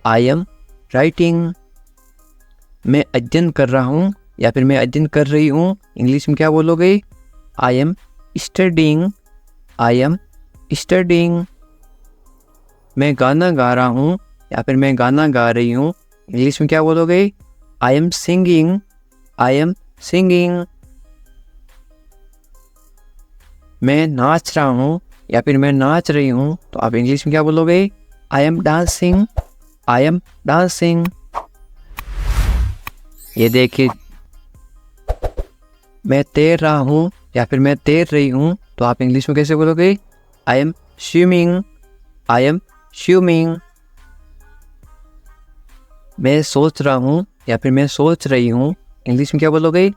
I am writing. मैं अध्ययन कर रहा हूँ या फिर मैं अध्ययन कर रही हूँ, इंग्लिश में क्या बोलोगे? I am studying. I am studying. मैं गाना गा रहा हूँ या फिर मैं गाना गा रही हूँ, इंग्लिश में क्या बोलोगे? I am singing. I am singing. मैं नाच रहा हूँ या फिर मैं नाच रही हूँ, तो आप इंग्लिश में क्या बोलोगे? I am dancing. I am dancing. ये देखिए, मैं तैर रहा हूँ या फिर मैं तैर रही हूँ, तो आप इंग्लिश में कैसे बोलोगे? I am swimming, I am swimming. मैं सोच रहा हूँ या फिर मैं सोच रही हूँ, इंग्लिश में क्या बोलोगे?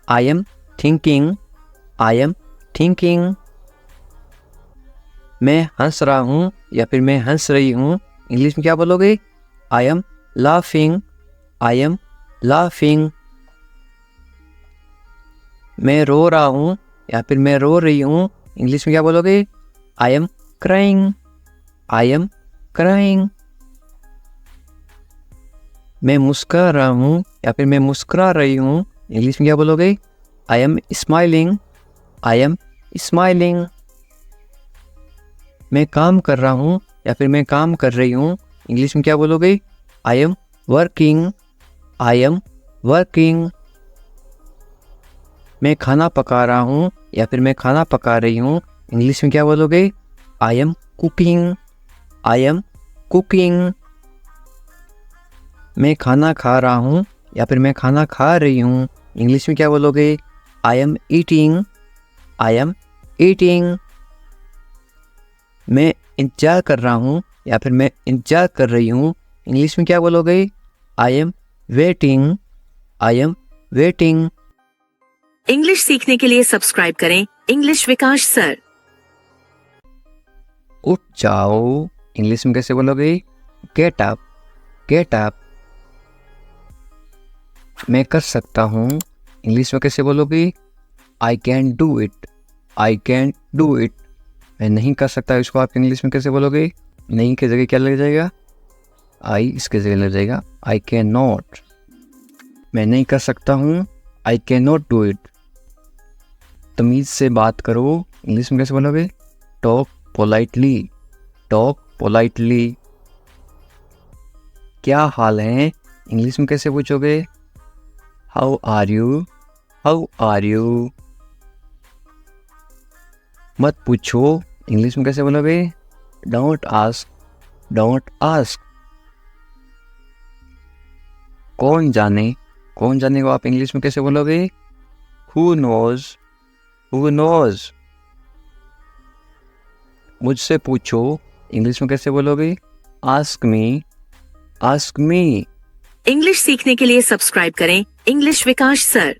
I am thinking, I am thinking. मैं हंस रहा हूँ या फिर मैं हंस रही हूँ, इंग्लिश में क्या बोलोगे? I am laughing, I am laughing. मैं रो रहा हूँ या फिर मैं रो रही हूँ, इंग्लिश में क्या बोलोगे? I am crying, I am crying. मैं मुस्कुरा रहा हूँ या फिर मैं मुस्कुरा रही हूँ, इंग्लिश में क्या बोलोगे? I am smiling, I am smiling. मैं काम कर रहा हूँ या फिर मैं काम कर रही हूँ, इंग्लिश में क्या बोलोगे? I am working, I am working. मैं खाना पका रहा हूँ या फिर मैं खाना पका रही हूँ, इंग्लिश में क्या बोलोगे? I am cooking, I am cooking. मैं खाना खा रहा हूँ या फिर मैं खाना खा रही हूँ, इंग्लिश में क्या बोलोगे? I am eating, I am eating. मैं इंतजार कर रहा हूँ या फिर मैं इंतजार कर रही हूँ, इंग्लिश में क्या बोलोगे? I am waiting, I am waiting. English सीखने के लिए सब्सक्राइब करें इंग्लिश विकास सर। उठ जाओ, इंग्लिश में कैसे बोलोगे? Get up, get up. मैं कर सकता हूँ, इंग्लिश में कैसे बोलोगे? I can do it, I can do it. मैं नहीं कर सकता, इसको आप इंग्लिश में कैसे बोलोगे? नहीं की जगह क्या लग जाएगा? आई इसके जगह लग जाएगा आई कैन नॉट। मैं नहीं कर सकता हूँ, I can not do it. तमीज़ से बात करो, इंग्लिश में कैसे बोलोगे? Talk politely, talk politely. क्या हाल है, इंग्लिश में कैसे पूछोगे? How are you, how are you. मत पूछो, इंग्लिश में कैसे बोलोगे? Don't ask, don't ask. कौन जाने, कौन जाने को आप इंग्लिश में कैसे बोलोगे? Who knows, who knows. मुझसे पूछो, इंग्लिश में कैसे बोलोगे? Ask me, ask me. English सीखने के लिए सब्सक्राइब करें इंग्लिश विकास सर।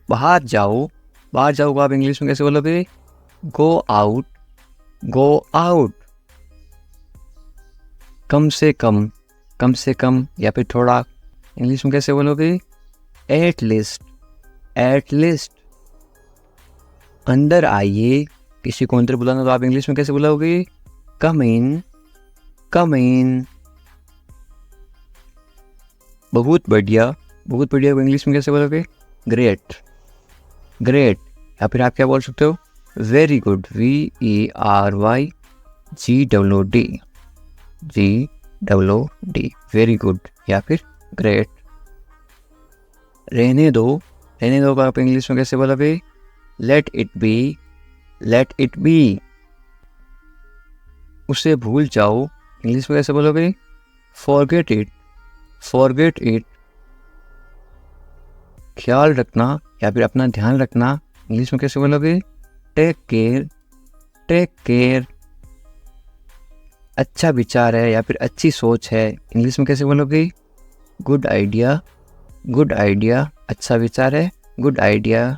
बाहर जाओ, बाहर जाओ को आप इंग्लिश में कैसे बोलोगे? Go out, go out. कम से कम, कम से कम या फिर थोड़ा, इंग्लिश में कैसे बोलोगे? At least, at least. अंदर आइए, किसी को अंदर बुलाना तो आप इंग्लिश में कैसे बुलाओगे? कम इन, कम इन। बहुत बढ़िया, बहुत बढ़िया को इंग्लिश में कैसे बोलोगे? Great, great. या फिर आप क्या बोल सकते हो? Very good, VERYGWD, GWD, very good या फिर ग्रेट। रहने दो, रहने दो का आप इंग्लिश में कैसे बोलोगे? Let it be, let it be. उसे भूल जाओ, इंग्लिश में कैसे बोलोगे? Forget it, forget it. ख्याल रखना या फिर अपना ध्यान रखना, इंग्लिश में कैसे बोलोगे? Take care, take care. अच्छा विचार है या फिर अच्छी सोच है, इंग्लिश में कैसे बोलोगे? Good idea, good idea. अच्छा विचार है, गुड आइडिया।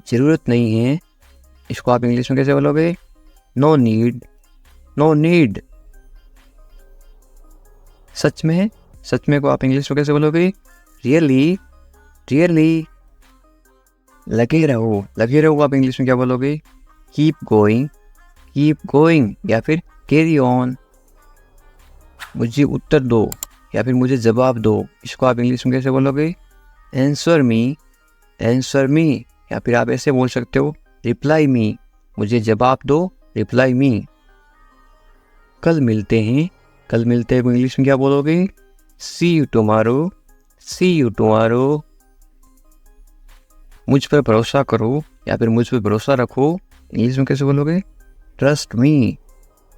ज़रूरत नहीं है, इसको आप इंग्लिश में कैसे बोलोगे? No need, no need. सच में, सच में को आप इंग्लिश में कैसे बोलोगे? Really, really. लगे रहो, लगे रहो आप इंग्लिश में क्या बोलोगे? कीप गोइंग, कीप गोइंग या फिर कैरी ऑन। मुझे उत्तर दो या फिर मुझे जवाब दो, इसको आप इंग्लिश में कैसे बोलोगे? आंसर मी, आंसर मी या फिर आप ऐसे बोल सकते हो रिप्लाई मी, मुझे जवाब दो, रिप्लाई मी। कल मिलते हैं, कल मिलते हैं इंग्लिश में क्या बोलोगे? See you tomorrow, see you tomorrow. मुझ पर भरोसा करो या फिर मुझ पर भरोसा रखो, इंग्लिश में कैसे बोलोगे? ट्रस्ट मी,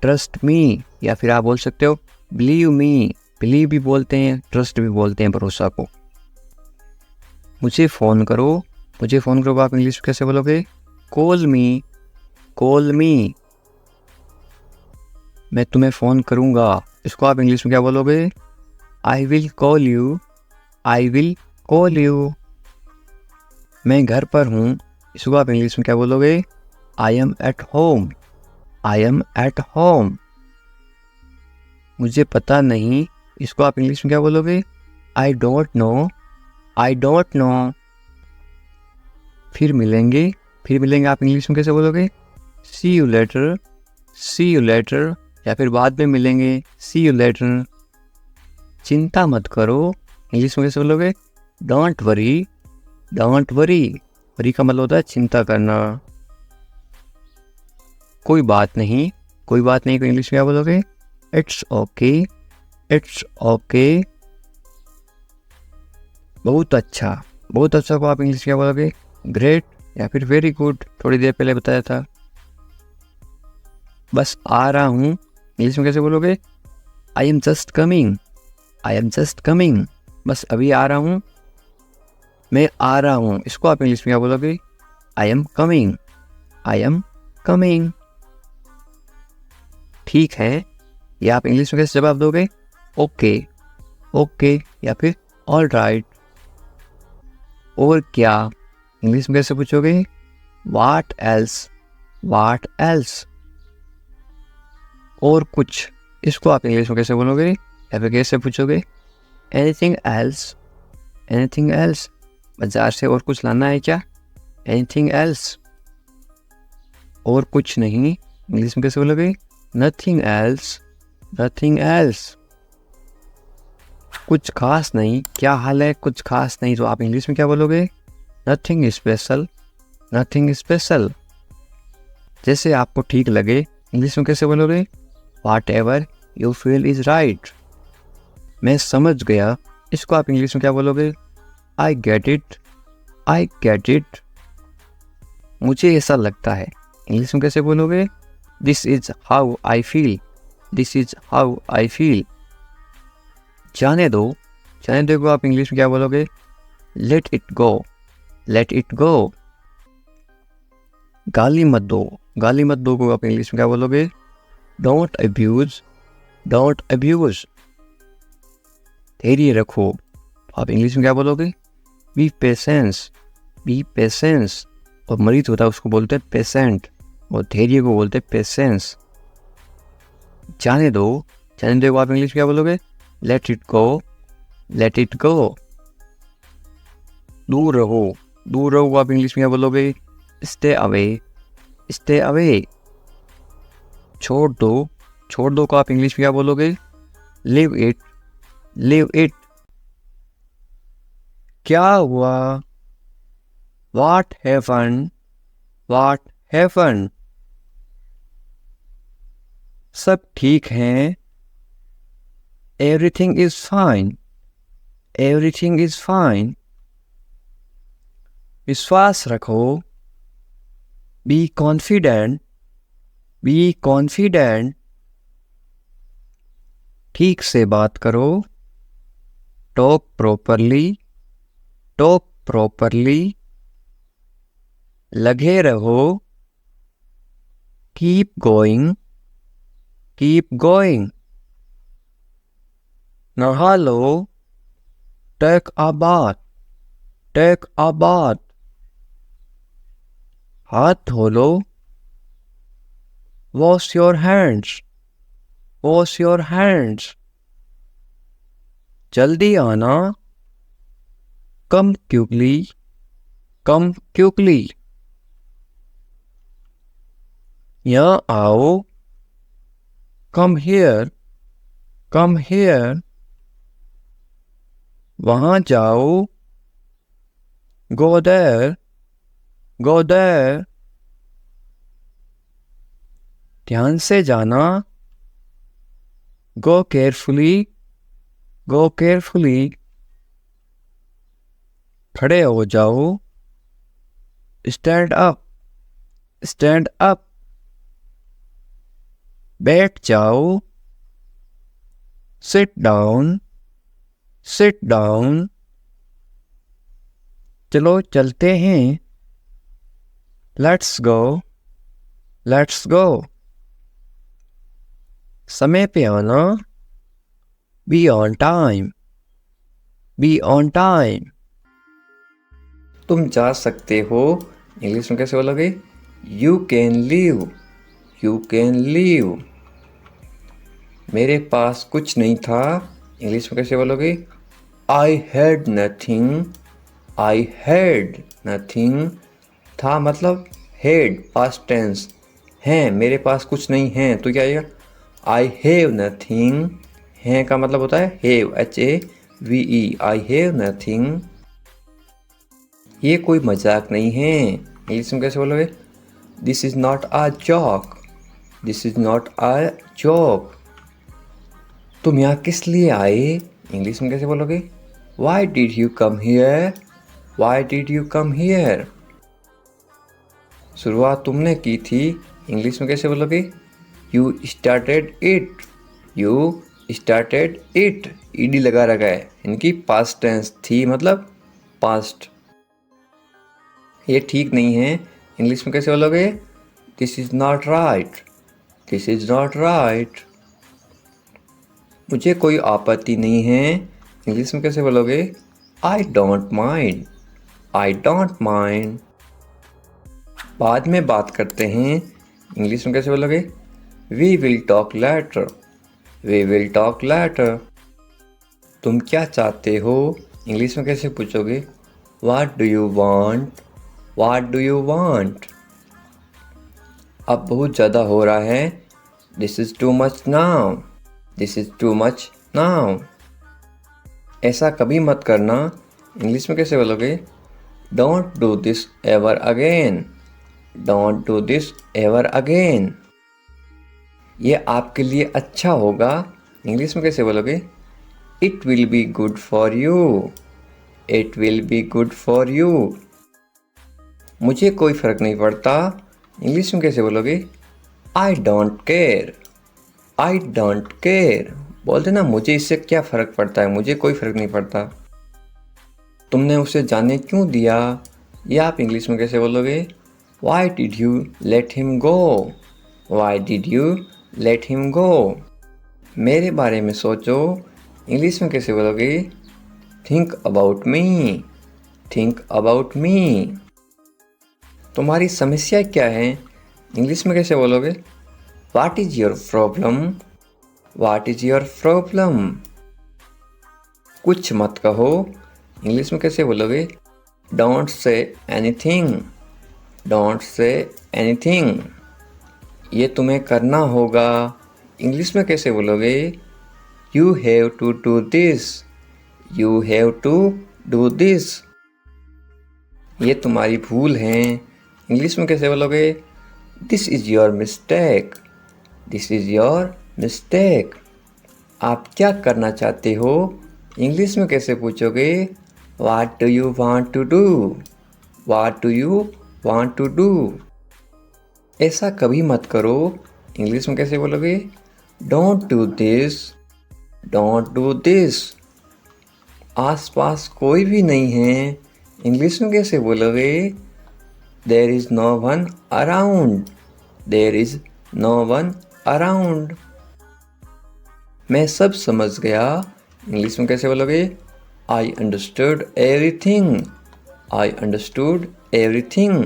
ट्रस्ट मी या फिर आप बोल सकते हो बिलीव मी। बिलीव भी बोलते हैं, ट्रस्ट भी बोलते हैं भरोसा को। मुझे फ़ोन करो, मुझे फ़ोन करो आप इंग्लिश में कैसे बोलोगे? कॉल मी, कॉल मी, मैं तुम्हें फ़ोन करूँगा, इसको आप इंग्लिश में क्या बोलोगे? I will call you, I will call you. मैं घर पर हूँ, इसको आप इंग्लिश में क्या बोलोगे? I am at home, I am at home. मुझे पता नहीं, इसको आप इंग्लिश में क्या बोलोगे? I don't know, I don't know. फिर मिलेंगे, फिर मिलेंगे आप इंग्लिश में कैसे बोलोगे? See you later, see you later, या फिर बाद में मिलेंगे, सी यू लेटर। चिंता मत करो, इंग्लिश में कैसे बोलोगे? Don't worry, don't worry. Worry का मतलब होता है चिंता करना। कोई बात नहीं, कोई बात नहीं को इंग्लिश में क्या बोलोगे? It's okay, it's okay. बहुत अच्छा, बहुत अच्छा को आप इंग्लिश में क्या बोलोगे? ग्रेट या फिर वेरी गुड, थोड़ी देर पहले बताया था। बस आ रहा हूँ, इंग्लिश में कैसे बोलोगे? I am just coming, I am just coming. बस अभी आ रहा हूँ, मैं आ रहा हूँ, इसको आप इंग्लिश में क्या बोलोगे? I am coming, I am coming. ठीक है, ये आप इंग्लिश में कैसे जवाब दोगे? ओके, ओके, या फिर ऑल राइट। और क्या, इंग्लिश में कैसे पूछोगे? What else, what else. और कुछ, इसको आप इंग्लिश में कैसे बोलोगे या फिर कैसे पूछोगे? Anything else, anything else. बाजार से और कुछ लाना है क्या? Anything else. और कुछ नहीं, इंग्लिश में कैसे बोलोगे? Nothing else, nothing else. कुछ खास नहीं, क्या हाल है? कुछ खास नहीं, तो आप इंग्लिश में क्या बोलोगे? Nothing special, nothing special. जैसे आपको ठीक लगे, इंग्लिश में कैसे बोलोगे? What ever you feel is right. मैं समझ गया, इसको आप इंग्लिश में क्या बोलोगे? I get it, I get it. मुझे ऐसा लगता है, इंग्लिश में कैसे बोलोगे? This is how I feel, this is how I feel. जाने दो, जाने दो को आप इंग्लिश में क्या बोलोगे? Let it go, let it go. गाली मत दो, गाली मत दो को आप इंग्लिश में क्या बोलोगे? Don't abuse, don't abuse. धैर्य रखो, आप इंग्लिश में क्या बोलोगे? B patience, B patience. और मरीज होता है उसको बोलते हैं पेशेंट, और धैर्य को बोलते हैं पेशेंस। जाने दो, जाने दो को आप इंग्लिश में क्या बोलोगे? Let it go, let it go. दूर रहो, दूर रहो को आप इंग्लिश में क्या बोलोगे? Stay away, stay away. छोड़ दो, छोड़ दो को आप इंग्लिश में क्या बोलोगे? Live it, live it. क्या हुआ? What happened, what happened. सब ठीक हैं, everything is fine, everything is fine. विश्वास रखो, बी कॉन्फिडेंट, बी कॉन्फिडेंट। ठीक से बात करो, टॉक प्रॉपरली, टॉक प्रॉपरली। लगे रहो, कीप गोइंग, कीप गोइंग। नहा लो, take a bath, take a bath. हाथ धो लो, wash your hands, wash your hands. जल्दी आना, कम क्विकली, कम क्विकली। यहाँ आओ, कम हियर, कम हियर। वहाँ जाओ, गो देयर, गो देयर। ध्यान से जाना, गो केयरफुली, गो केयरफुली। खड़े हो जाओ, स्टैंड अप, स्टैंड अप। बैठ जाओ, सिट डाउन, सिट डाउन। चलो चलते हैं, लेट्स गो, लेट्स गो। समय पे आना, be on time, be on time. तुम जा सकते हो, इंग्लिश में कैसे बोलोगे? You can leave, you can leave. मेरे पास कुछ नहीं था, इंग्लिश में कैसे बोलोगे? I had nothing, I had nothing. था मतलब हैड पास्ट टेंस, हैं मेरे पास कुछ नहीं है तो क्या आएगा? I have nothing. हैं का मतलब होता है have, HAVE, I have nothing. ये कोई मजाक नहीं है, इंग्लिश में कैसे बोलोगे? This is not a joke, this is not a joke. तुम यहाँ किस लिए आए, इंग्लिश में कैसे बोलोगे? Why did you come here, why did you come here. शुरुआत तुमने की थी, इंग्लिश में कैसे बोलोगे? You started it, you started it. ED लगा रखा है, इनकी पास्ट टेंस थी मतलब पास्ट। ये ठीक नहीं है, इंग्लिश में कैसे बोलोगे? This is not right, this is not right. मुझे कोई आपत्ति नहीं है, इंग्लिश में कैसे बोलोगे? I don't mind, I don't mind. बाद में बात करते हैं, इंग्लिश में कैसे बोलोगे? We will talk later, we will talk later. तुम क्या चाहते हो, इंग्लिश में कैसे पूछोगे? What do you want, what do you want. अब बहुत ज़्यादा हो रहा है, this is too much now, this is too much now. ऐसा कभी मत करना, इंग्लिश में कैसे बोलोगे? Don't do this ever again, don't do this ever again. ये आपके लिए अच्छा होगा, इंग्लिश में कैसे बोलोगे? It will be good for you, it will be good for you. मुझे कोई फ़र्क नहीं पड़ता, इंग्लिश में कैसे बोलोगे? I don't care, I don't care. बोलते ना मुझे इससे क्या फ़र्क पड़ता है, मुझे कोई फ़र्क नहीं पड़ता। तुमने उसे जाने क्यों दिया, ये आप इंग्लिश में कैसे बोलोगे? Why did you let him go, Y did you let him go. मेरे बारे में सोचो, इंग्लिश में कैसे बोलोगे? Think about me, think about मी। तुम्हारी समस्या क्या है, इंग्लिश में कैसे बोलोगे? What is your problem, what is your problem. कुछ मत कहो, इंग्लिश में कैसे बोलोगे? Don't say anything, don't say anything. ये तुम्हें करना होगा, इंग्लिश में कैसे बोलोगे? You have to do this, you have to do this. ये तुम्हारी भूल है, इंग्लिश में कैसे बोलोगे? This is your mistake, this is your mistake. आप क्या करना चाहते हो, इंग्लिश में कैसे पूछोगे? What do you want to do, what do you want to do. ऐसा कभी मत करो, इंग्लिश में कैसे बोलोगे? Don't do this, don't do this. आस पास कोई भी नहीं है, इंग्लिश में कैसे बोलोगे? There is no one around, there is no one around. मैं सब समझ गया, इंग्लिश में कैसे बोलोगे? I understood everything, I understood everything.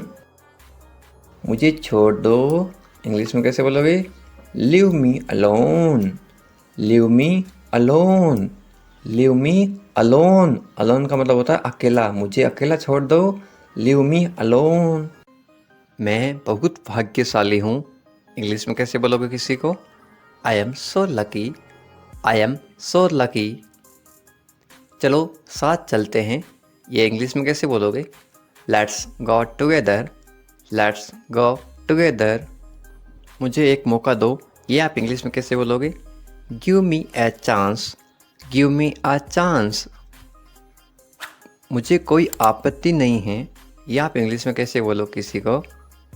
मुझे छोड़ दो, इंग्लिश में कैसे बोलोगे? Leave me alone, leave me alone, leave me alone. Alone का मतलब होता है अकेला, मुझे अकेला छोड़ दो, लीव मी अलोन। मैं बहुत भाग्यशाली हूँ, इंग्लिश में कैसे बोलोगे किसी को? I am so lucky, I am so lucky. चलो साथ चलते हैं, ये इंग्लिश में कैसे बोलोगे? Let's go together, let's go together. मुझे एक मौका दो, ये आप इंग्लिश में कैसे बोलोगे? Give me a chance, give me a chance. मुझे कोई आपत्ति नहीं है, ये आप इंग्लिश में कैसे बोलो किसी को?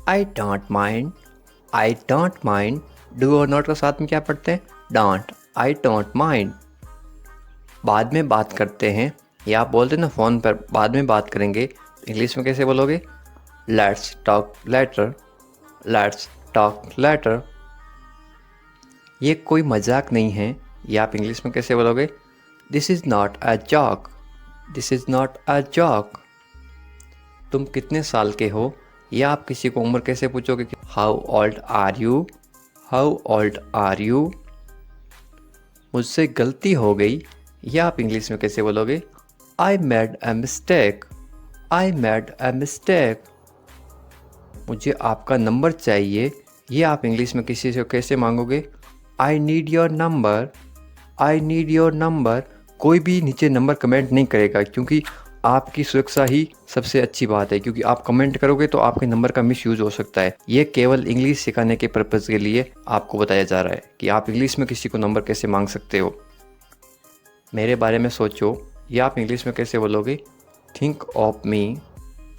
आई don't mind, I don't mind. Do और नॉट का साथ में क्या पढ़ते हैं? Don't, I don't mind. बाद में बात करते हैं, या आप बोलते ना फ़ोन पर बाद में बात करेंगे, इंग्लिश में कैसे बोलोगे? Let's talk later, let's talk later. ये कोई मजाक नहीं है, ये आप इंग्लिश में कैसे बोलोगे? This is not a joke. This is not a joke. तुम कितने साल के हो, या आप किसी को उम्र कैसे पूछोगे? How old are you? How old are you? मुझसे गलती हो गई, या आप इंग्लिश में कैसे बोलोगे? I made a mistake. I made a mistake. मुझे आपका नंबर चाहिए, ये आप इंग्लिश में किसी से कैसे मांगोगे? I need your number. I need your number. कोई भी नीचे नंबर कमेंट नहीं करेगा, क्योंकि आपकी सुरक्षा ही सबसे अच्छी बात है, क्योंकि आप कमेंट करोगे तो आपके नंबर का मिसयूज हो सकता है। ये केवल इंग्लिश सिखाने के पर्पज़ के लिए आपको बताया जा रहा है कि आप इंग्लिश में किसी को नंबर कैसे मांग सकते हो। मेरे बारे में सोचो, ये आप इंग्लिश में कैसे बोलोगे? Think of me.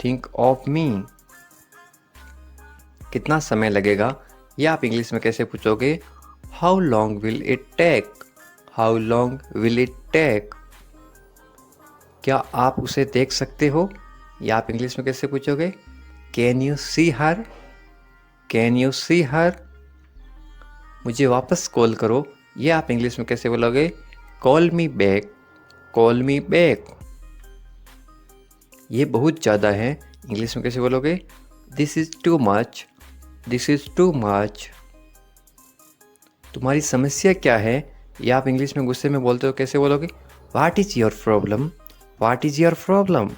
Think of me. कितना समय लगेगा, ये आप इंग्लिश में कैसे पूछोगे? How long will it take? How long will it take? क्या आप उसे देख सकते हो, या आप इंग्लिश में कैसे पूछोगे? Can you see her? Can you see her? मुझे वापस कॉल करो, ये आप इंग्लिश में कैसे बोलोगे? Call me back. Call me back. ये बहुत ज़्यादा है, इंग्लिश में कैसे बोलोगे? This is too much. This is too much. तुम्हारी समस्या क्या है, या आप इंग्लिश में गुस्से में बोलते हो कैसे बोलोगे? What is your problem? What is your problem?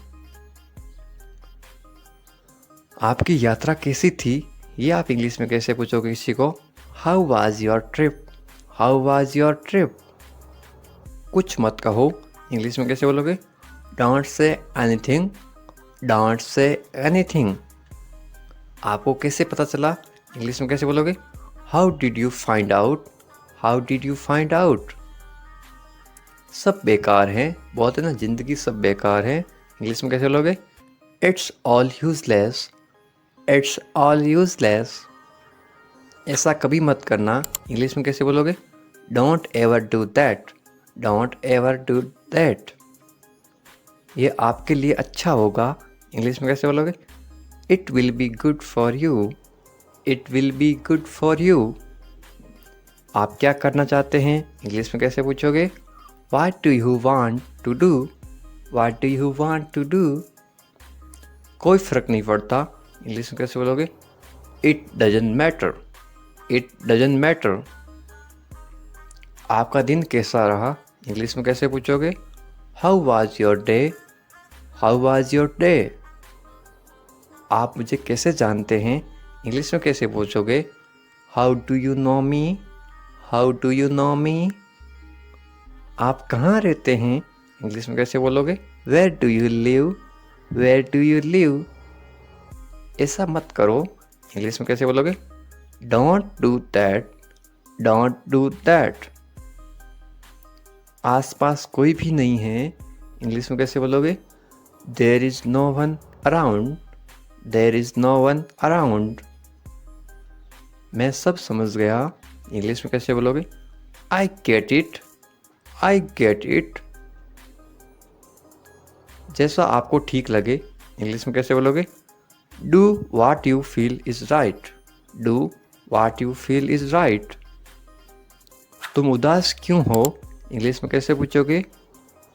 आपकी यात्रा कैसी थी, ये आप इंग्लिश में कैसे पूछोगे किसी को? How was your trip? How was your trip? कुछ मत कहो, इंग्लिश में कैसे बोलोगे? Don't say anything. Don't say anything. आपको कैसे पता चला, इंग्लिश में कैसे बोलोगे? How did you find out? How did you find out? सब बेकार हैं, बोलते ना ज़िंदगी सब बेकार है, इंग्लिश में कैसे बोलोगे? It's all useless. It's all useless. ऐसा कभी मत करना, इंग्लिश में कैसे बोलोगे? Don't ever do that. Don't ever do that. ये आपके लिए अच्छा होगा, इंग्लिश में कैसे बोलोगे? It will be good for you. It will be good for you. आप क्या करना चाहते हैं, इंग्लिश में कैसे पूछोगे? What do you want to do? What do you want to do? कोई फ़र्क नहीं पड़ता, इंग्लिश में कैसे बोलोगे? It doesn't matter. It doesn't matter. आपका दिन कैसा रहा, इंग्लिश में कैसे पूछोगे? How was your day? How was your day? आप मुझे कैसे जानते हैं, इंग्लिश में कैसे पूछोगे? How do you know me? How do you know me? आप कहाँ रहते हैं, इंग्लिश में कैसे बोलोगे? Where do you live? Where do you live? ऐसा मत करो, इंग्लिश में कैसे बोलोगे? Don't do that. Don't do that. आसपास कोई भी नहीं है, इंग्लिश में कैसे बोलोगे? There is no one around. There is no one around. मैं सब समझ गया, इंग्लिश में कैसे बोलोगे? I get it. I get it. जैसा आपको ठीक लगे, इंग्लिश में कैसे बोलोगे? Do what you feel is right. Do what you feel is right. तुम उदास क्यों हो, इंग्लिश में कैसे पूछोगे?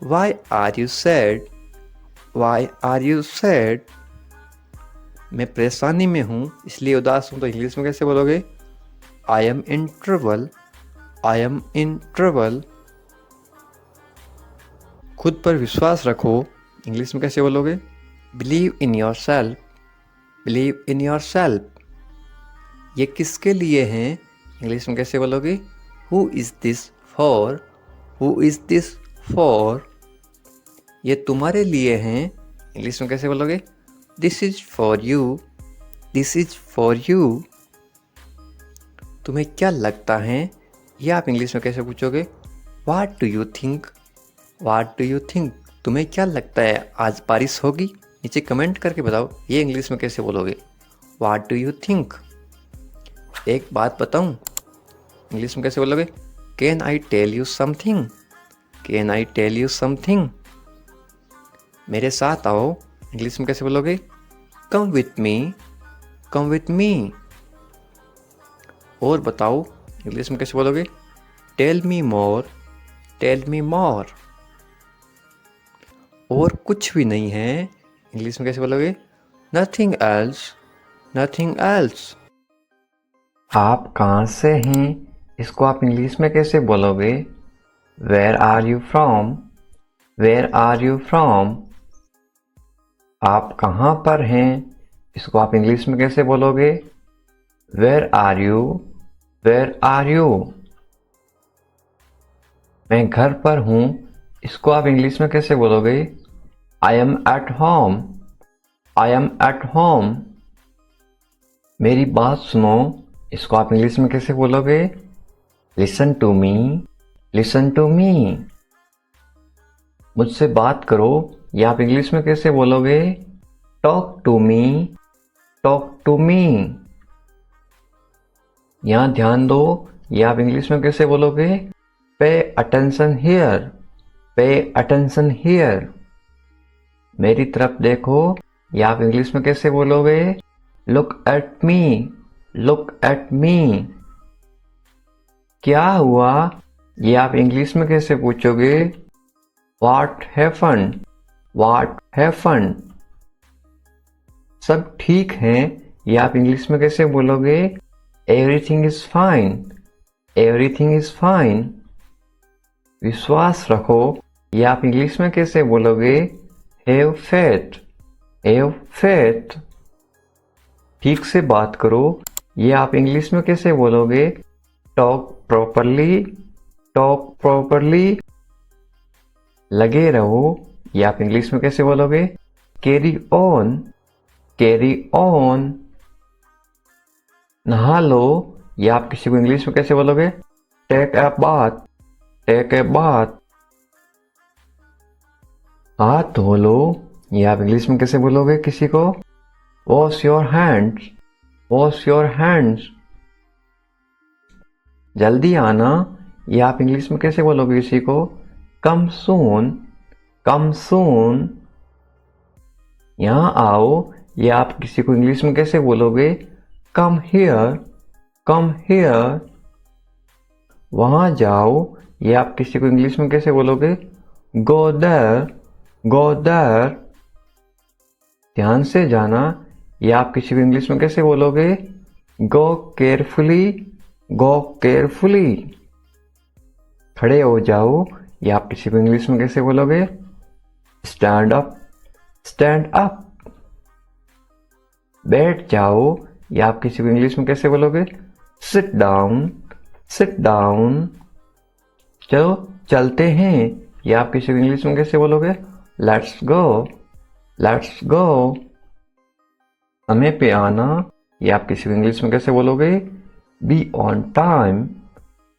Why are you sad? Why are you sad? मैं परेशानी में हूँ, इसलिए उदास हूँ, तो इंग्लिश में कैसे बोलोगे? I am in trouble. I am in trouble. खुद पर विश्वास रखो, इंग्लिश में कैसे बोलोगे? Believe in your self. Believe in your self. ये किसके लिए हैं, इंग्लिश में कैसे बोलोगे? Who is this for? Who is this for? ये तुम्हारे लिए हैं, इंग्लिश में कैसे बोलोगे? This is for you. This is for you. तुम्हें क्या लगता है, ये आप इंग्लिश में कैसे पूछोगे? वाट do you think? Watt do you think? तुम्हें क्या लगता है, आज बारिश होगी? नीचे कमेंट करके बताओ, ये इंग्लिश में कैसे बोलोगे? What do you think? एक बात बताऊं, इंग्लिश में कैसे बोलोगे? Can I tell you something? Can I tell you something? मेरे साथ आओ, इंग्लिश में कैसे बोलोगे? Come with me. Come with me. और बताओ इंग्लिश में कैसे बोलोगे? Tell me more, tell me more. और कुछ भी नहीं है, इंग्लिश में कैसे बोलोगे? Nothing else, nothing else. आप कहाँ से हैं, इसको आप इंग्लिश में कैसे बोलोगे? Where are you from, where are you from. आप कहाँ पर हैं, इसको आप इंग्लिश में कैसे बोलोगे? Where are you, where are you. मैं घर पर हूँ, इसको आप इंग्लिश में कैसे बोलोगे? I am at home, I am at home. मेरी बात सुनो, इसको आप इंग्लिश में कैसे बोलोगे? Listen to me, listen to me. मुझसे बात करो, ये आप इंग्लिश में कैसे बोलोगे? Talk to me, talk to me. यहाँ ध्यान दो, ये आप इंग्लिश में कैसे बोलोगे? Pay attention here, pay attention here. मेरी तरफ देखो, ये आप इंग्लिश में कैसे बोलोगे? Look at me, look at me. क्या हुआ, ये आप इंग्लिश में कैसे पूछोगे? What happened, what happened. सब ठीक है, ये आप इंग्लिश में कैसे बोलोगे? Everything is fine, everything is fine. विश्वास रखो, ये आप इंग्लिश में कैसे बोलोगे? Have faith, have faith. ठीक से बात करो, ये आप इंग्लिश में कैसे बोलोगे? Talk properly, talk properly. लगे रहो, ये आप इंग्लिश में कैसे बोलोगे? Carry on, carry on. नहा लो, ये आप किसी को इंग्लिश में कैसे बोलोगे? Take a bath, take a bath. हाथ धो लो, ये आप इंग्लिश में कैसे बोलोगे किसी को? Wash your hands, wash your hands. जल्दी आना, ये आप इंग्लिश में कैसे बोलोगे किसी को? कम सून, कम सून। यहाँ आओ, ये आप किसी को इंग्लिश में कैसे बोलोगे? Come here, come here. वहां जाओ, ये आप किसी को इंग्लिश में कैसे बोलोगे? Go there, go there. ध्यान से जाना, ये आप किसी को इंग्लिश में कैसे बोलोगे? Go carefully, go carefully. खड़े हो जाओ, ये आप किसी को इंग्लिश में कैसे बोलोगे? Stand up, stand up. बैठ जाओ, ये आप किसी को इंग्लिश में कैसे बोलोगे? Sit down, sit down. चलो चलते हैं, ये आप किसी को इंग्लिश में कैसे बोलोगे? Let's go, let's go. समय पे आना, ये आप किसी को इंग्लिश में कैसे बोलोगे? Be on time,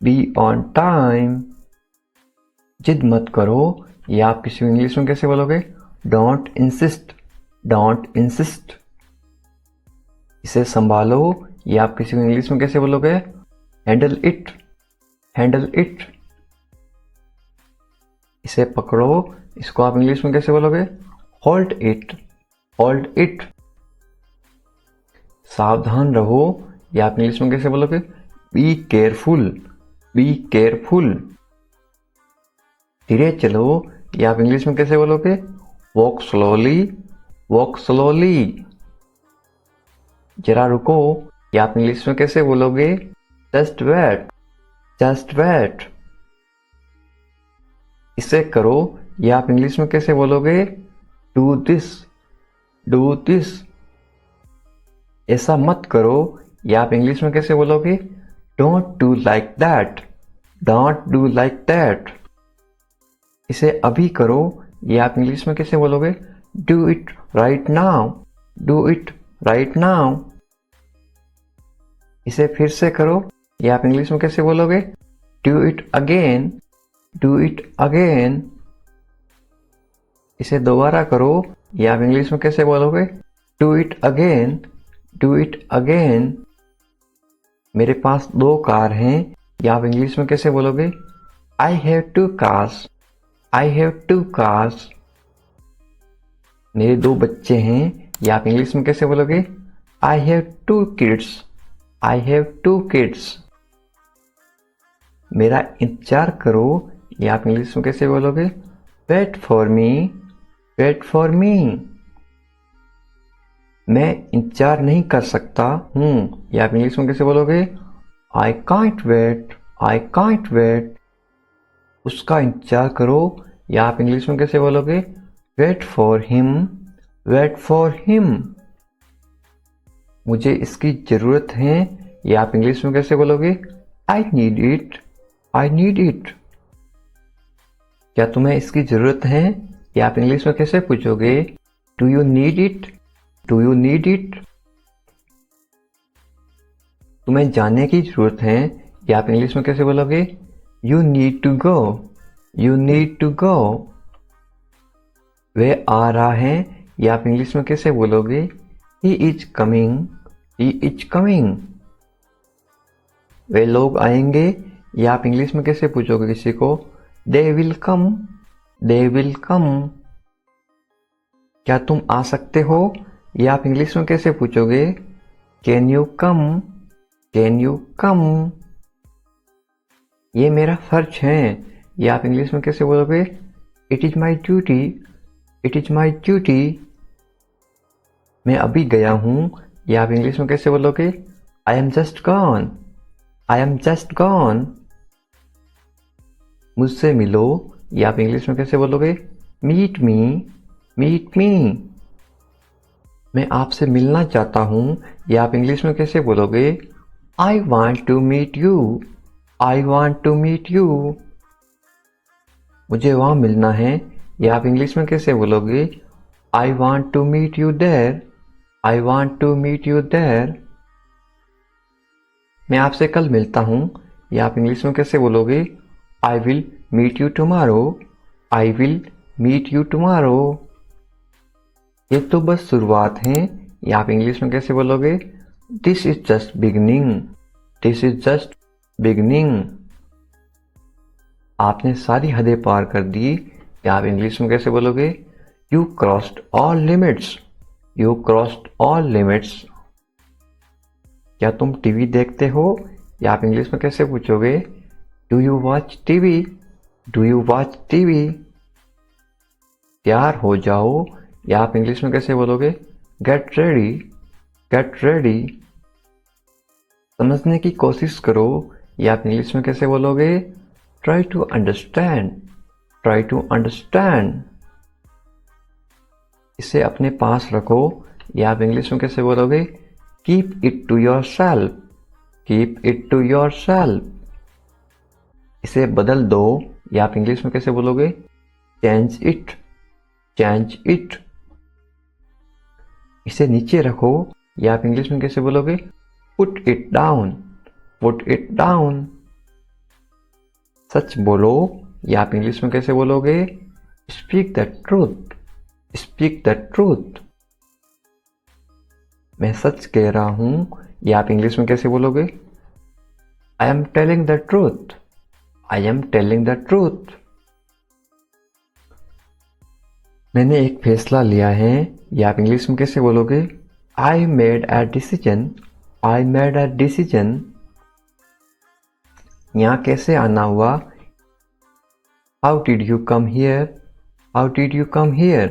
be on time. जिद मत करो, ये आप किसी को इंग्लिश में कैसे बोलोगे? Don't insist, don't insist. इसे संभालो, ये आप किसी को इंग्लिश में कैसे बोलोगे? Handle it, handle it. इसे पकड़ो, इसको आप इंग्लिश में कैसे बोलोगे? Hold it, hold it. सावधान रहो, ये आप इंग्लिश में कैसे बोलोगे? Be careful, be careful. धीरे चलो, ये आप इंग्लिश में कैसे बोलोगे? Walk slowly, walk slowly. जरा रुको, ये आप इंग्लिश में कैसे बोलोगे? Just wait, just wait. इसे करो, ये आप इंग्लिश में कैसे बोलोगे? Do this, do this. ऐसा मत करो, ये आप इंग्लिश में कैसे बोलोगे? Don't do like that, don't do like that. इसे अभी करो, ये आप इंग्लिश में कैसे बोलोगे? Do it right now, do it right now. इसे फिर से करो, ये आप इंग्लिश में कैसे बोलोगे? Do it again, do it again. इसे दोबारा करो, ये आप इंग्लिश में कैसे बोलोगे? Do it again, do it again. मेरे पास 2 कार हैं, ये आप इंग्लिश में कैसे बोलोगे? I have 2 cars, I have 2 cars. मेरे 2 बच्चे हैं, ये आप इंग्लिश में कैसे बोलोगे? I have 2 kids, I have 2 kids. मेरा इंतजार करो, ये आप इंग्लिश में कैसे बोलोगे? Wait for me. Wait for me. मैं इंतजार नहीं कर सकता हूँ, ये आप इंग्लिश में कैसे बोलोगे? I can't wait. I can't wait. उसका इंतजार करो, या आप इंग्लिश में कैसे बोलोगे? Wait for him. Wait for him. मुझे इसकी जरूरत है, या आप इंग्लिश में कैसे बोलोगे? I need it. I need it. क्या तुम्हें इसकी जरूरत है, या आप इंग्लिश में कैसे पूछोगे? Do you need it? Do you need it? तुम्हें जाने की जरूरत है, या आप इंग्लिश में कैसे बोलोगे? You need to go. You need to go. वह आ रहा है, या आप इंग्लिश में कैसे बोलोगे? He is coming. He is coming. वे लोग आएंगे, या आप इंग्लिश में कैसे पूछोगे किसी को? They will come. They will come. क्या तुम आ सकते हो, या आप इंग्लिश में कैसे पूछोगे? Can you come? Can you come? ये मेरा फर्ज है, या आप इंग्लिश में कैसे बोलोगे? It is my duty. It is my duty. मैं अभी गया हूँ, या आप इंग्लिश में कैसे बोलोगे? I am just gone. I am just gone. मुझसे मिलो, या आप इंग्लिश में कैसे बोलोगे? Meet me. Meet me. मैं आपसे मिलना चाहता हूँ, या आप इंग्लिश में कैसे बोलोगे? I want to meet you. I want to meet you. मुझे वहाँ मिलना है, या आप इंग्लिश में कैसे बोलोगे? I want to meet you there. I want to meet you there. मैं आपसे कल मिलता हूँ, या आप इंग्लिश में कैसे बोलोगे? I will meet you tomorrow. I will meet you tomorrow. ये तो बस शुरुआत है, या आप इंग्लिश में कैसे बोलोगे? This is just beginning. This is just beginning. आपने सारी हदें पार कर दी, या आप इंग्लिश में कैसे बोलोगे? You crossed all limits. You crossed all limits. क्या तुम टीवी देखते हो, या आप इंग्लिश में कैसे पूछोगे? Do you watch TV? Do you watch TV? तैयार हो जाओ, या आप इंग्लिश में कैसे बोलोगे? Get ready. Get ready. समझने की कोशिश करो, या आप इंग्लिश में कैसे बोलोगे? Try to understand. Try to understand. इसे अपने पास रखो, या आप इंग्लिश में कैसे बोलोगे? Keep it to yourself. Keep it to yourself. इसे बदल दो, या आप इंग्लिश में कैसे बोलोगे? Change it. Change it. इसे नीचे रखो, या आप इंग्लिश में कैसे बोलोगे? Put it down. Put it down. सच बोलो, या आप इंग्लिश में कैसे बोलोगे? Speak the truth. Speak the truth. मैं सच कह रहा हूं, या आप इंग्लिश में कैसे बोलोगे? I am telling the truth. I am telling the truth. मैंने एक फैसला लिया है, या आप इंग्लिश में कैसे बोलोगे? I made a decision. I made a decision. यहाँ कैसे आना हुआ? How did you come here? How did you come here?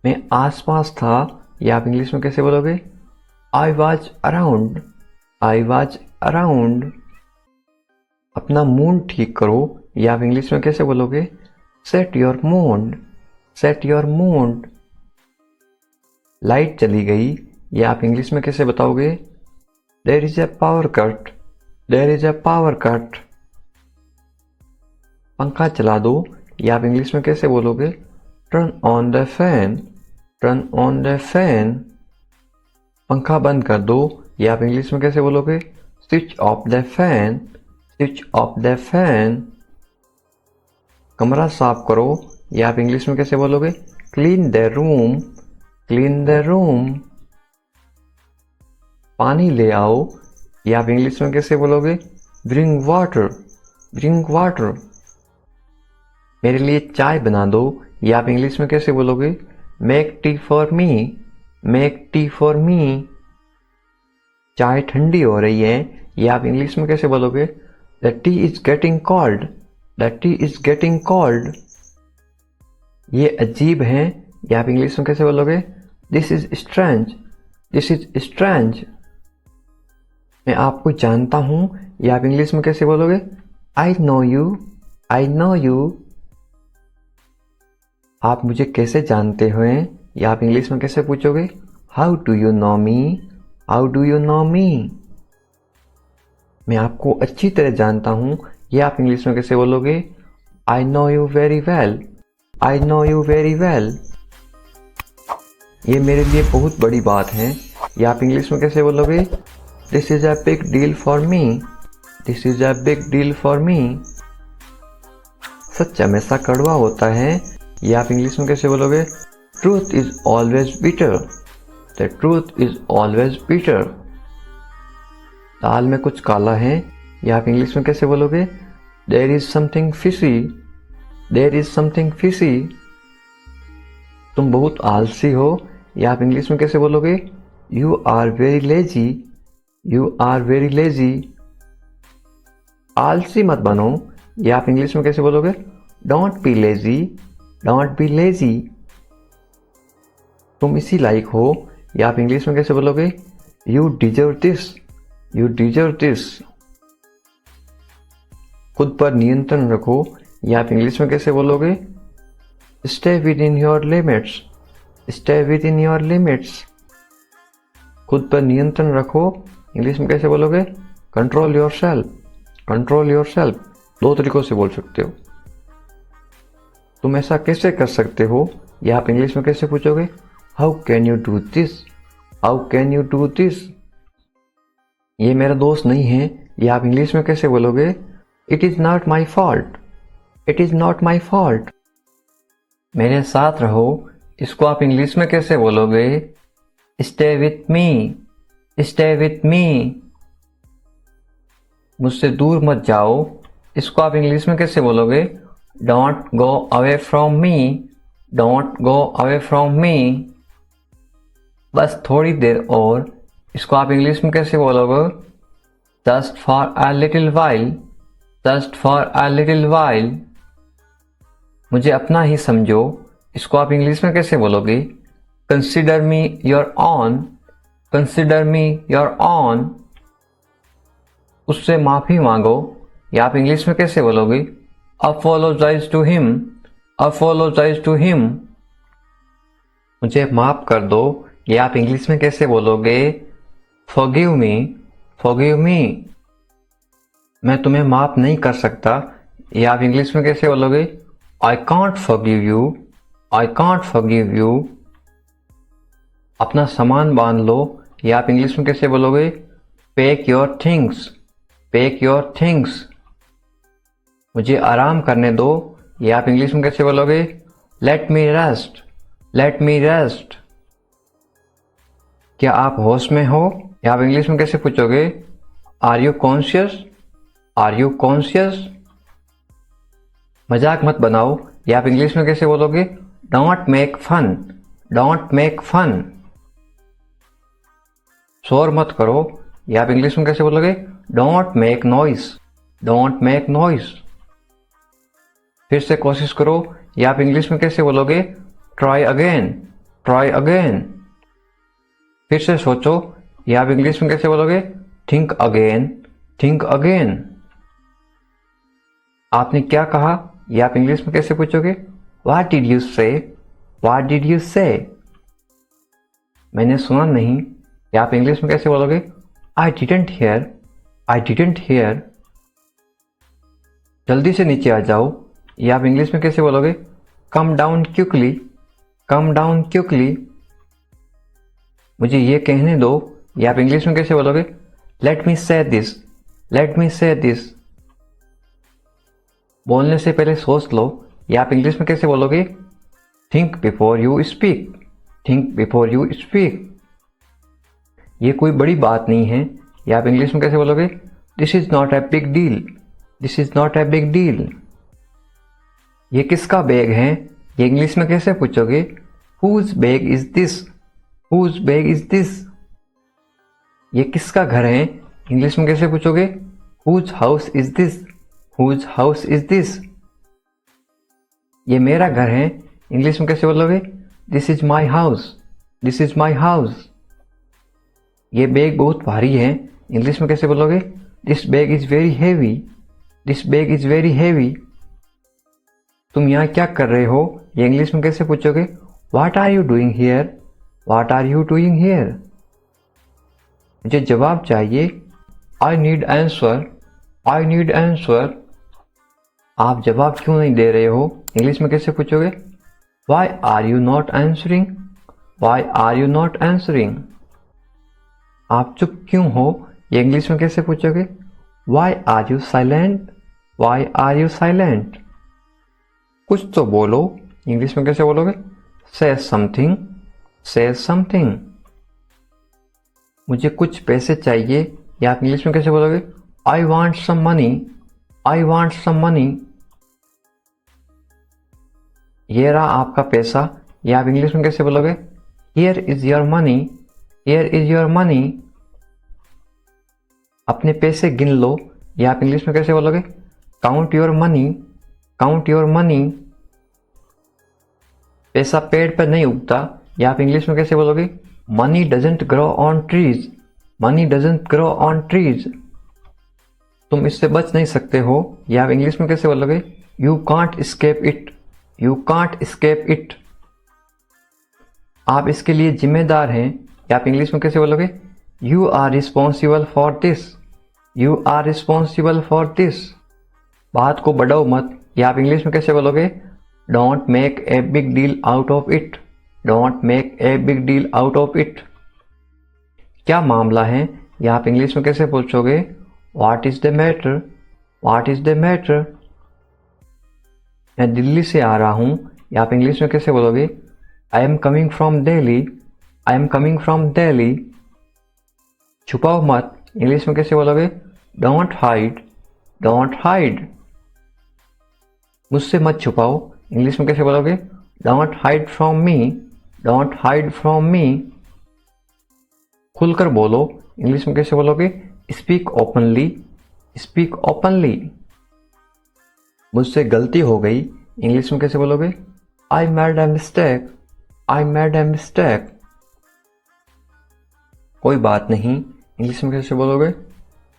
मैं आसपास था, या आप इंग्लिश में कैसे बोलोगे? I was around. I was around. अपना मूड ठीक करो, या आप इंग्लिश में कैसे बोलोगे? Set your mood. Set your mood. Light चली गई, या आप इंग्लिश में कैसे बताओगे? There is a power cut. There is a power cut. पंखा चला दो, या आप इंग्लिश में कैसे बोलोगे? Turn on the fan. Turn on the fan. पंखा बंद कर दो, या आप इंग्लिश में कैसे बोलोगे? Switch off the fan. Switch off the fan. कमरा साफ करो, या आप इंग्लिश में कैसे बोलोगे? Clean the room. Clean the room. पानी ले आओ, या आप इंग्लिश में कैसे बोलोगे? Bring water. Bring water. मेरे लिए चाय बना दो, या आप इंग्लिश में कैसे बोलोगे? Make tea for me. Make tea for me. चाय ठंडी हो रही है, ये आप इंग्लिश में कैसे बोलोगे? The T is getting cold, the T is getting cold. ये अजीब है, ये आप इंग्लिश में कैसे बोलोगे? This is strange, this is strange. मैं आपको जानता हूं, ये आप इंग्लिश में कैसे बोलोगे? I know you, I know you. आप मुझे कैसे जानते हो? ये आप इंग्लिश में कैसे पूछोगे? How do you know me, how do you know me. मैं आपको अच्छी तरह जानता हूं, ये आप इंग्लिश में कैसे बोलोगे? I know you very well, I know you very well. ये मेरे लिए बहुत बड़ी बात है, ये आप इंग्लिश में कैसे बोलोगे? This is a big deal for me, this is a big deal for me. सच हमेशा कड़वा होता है, ये आप इंग्लिश में कैसे बोलोगे? Truth is always bitter, the truth is always bitter. दाल में कुछ काला है, ये आप इंग्लिश में कैसे बोलोगे? There is something fishy, there is something fishy. तुम बहुत आलसी हो, ये आप इंग्लिश में कैसे बोलोगे? You are very lazy, you are very lazy. आलसी मत बनो, ये आप इंग्लिश में कैसे बोलोगे? Don't be lazy, don't be lazy. तुम इसी लायक हो, ये आप इंग्लिश में कैसे बोलोगे? You deserve this, you deserve this. खुद पर नियंत्रण रखो, ये आप इंग्लिश में कैसे बोलोगे? Stay with in your limits, stay with in your limits. खुद पर नियंत्रण रखो, इंग्लिश में कैसे बोलोगे? Control your self, control your self. दो तरीकों से बोल सकते हो। तुम ऐसा कैसे कर सकते हो, यह आप इंग्लिश में कैसे पूछोगे? How can you do this, how can you do this. ये मेरा दोस्त नहीं है, यह आप इंग्लिश में कैसे बोलोगे? It is not my fault, it is not my fault. मेरे साथ रहो, इसको आप इंग्लिश में कैसे बोलोगे? Stay with me, stay with me. मुझसे दूर मत जाओ, इसको आप इंग्लिश में कैसे बोलोगे? Don't go away from me, don't go away from me. बस थोड़ी देर और, इसको आप इंग्लिश में कैसे बोलोगे? Just for a little while, just for a little while. मुझे अपना ही समझो, इसको आप इंग्लिश में कैसे बोलोगे? Consider me your own, consider me your own. उससे माफी मांगो, या आप इंग्लिश में कैसे बोलोगे? Apologise to him, apologise to him. मुझे माफ कर दो, या आप इंग्लिश में कैसे बोलोगे? Forgive me, forgive me. मैं तुम्हें माफ नहीं कर सकता, या आप इंग्लिश में कैसे बोलोगे? I can't forgive you, I can't forgive you. अपना सामान बांध लो, या आप इंग्लिश में कैसे बोलोगे? Pack your things, pack your things. मुझे आराम करने दो, या आप इंग्लिश में कैसे बोलोगे? लेट मी रेस्ट, लेट मी रेस्ट। क्या आप होश में हो, या आप इंग्लिश में कैसे पूछोगे? Are you conscious, are you conscious. मजाक मत बनाओ, या आप इंग्लिश में कैसे बोलोगे? Don't make fun, don't make fun. शोर मत करो, या आप इंग्लिश में कैसे बोलोगे? Don't make noise, don't make noise. फिर से कोशिश करो, या आप इंग्लिश में कैसे बोलोगे? Try again, try again. फिर से सोचो, या आप इंग्लिश में कैसे बोलोगे? Think again, think again. आपने क्या कहा, या आप इंग्लिश में कैसे पूछोगे? व्हाट डिड यू से, व्हाट डिड यू से। मैंने सुना नहीं, या आप इंग्लिश में कैसे बोलोगे? I didn't here, I didn't here. जल्दी से नीचे आ जाओ, या आप इंग्लिश में कैसे बोलोगे? Come down quickly, come down quickly. मुझे ये कहने दो, या आप इंग्लिश में कैसे बोलोगे? लेट मी से दिस, लेट मी से दिस। बोलने से पहले सोच लो, या आप इंग्लिश में कैसे बोलोगे? Think before you speak, think before you speak. ये कोई बड़ी बात नहीं है, या आप इंग्लिश में कैसे बोलोगे? This is not a big deal, this is not a big deal. ये किसका बैग है, ये इंग्लिश में कैसे पूछोगे? Whose bag is this, whose bag is this. ये किसका घर है इंग्लिश में कैसे पूछोगे? Whose house is this? Whose house is this? ये मेरा घर है इंग्लिश में कैसे बोलोगे? This is my house. This is my house. ये बैग बहुत भारी है इंग्लिश में कैसे बोलोगे? This bag is very heavy. This bag is very heavy. तुम यहाँ क्या कर रहे हो ये इंग्लिश में कैसे पूछोगे? What are you doing here? What are you doing here? मुझे जवाब चाहिए। I need answer. I need answer. आप जवाब क्यों नहीं दे रहे हो इंग्लिश में कैसे पूछोगे? Why are you not answering? Why are you not answering? आप चुप क्यों हो ये इंग्लिश में कैसे पूछोगे? Why are you silent? Why are you silent? कुछ तो बोलो इंग्लिश में कैसे बोलोगे? से समथिंग। से समथिंग। मुझे कुछ पैसे चाहिए या आप इंग्लिश में कैसे बोलोगे? I want some money. I want some money. ये रहा आपका पैसा या आप इंग्लिश में कैसे बोलोगे? Here is your money. Here is your money. अपने पैसे गिन लो या आप इंग्लिश में कैसे बोलोगे? Count your money. Count your money. पैसा पेड़ पर नहीं उगता या आप इंग्लिश में कैसे बोलोगे? Money doesn't grow on trees. Money doesn't grow on trees. तुम इससे बच नहीं सकते हो या आप इंग्लिश में कैसे बोलोगे? You can't escape it. You can't escape it. आप इसके लिए जिम्मेदार हैं या आप इंग्लिश में कैसे बोलोगे? You are responsible for this. You are responsible for this. बात को बढ़ाओ मत या आप इंग्लिश में कैसे बोलोगे? Don't make a big deal out of it. Don't make a big deal out of it. क्या मामला है या आप इंग्लिश में कैसे पूछोगे? What is the matter? What is the matter? मैं दिल्ली से आ रहा हूं या आप इंग्लिश में कैसे बोलोगे? I am coming from Delhi. I am coming from Delhi. छुपाओ मत इंग्लिश में कैसे बोलोगे? Don't hide. Don't hide. मुझसे मत छुपाओ इंग्लिश में कैसे बोलोगे? Don't hide from me. Don't hide from me. खुलकर बोलो इंग्लिश में कैसे बोलोगे? Speak openly. Speak openly. मुझसे गलती हो गई इंग्लिश में कैसे बोलोगे? I made a mistake. I made a mistake. कोई बात नहीं इंग्लिश में कैसे बोलोगे?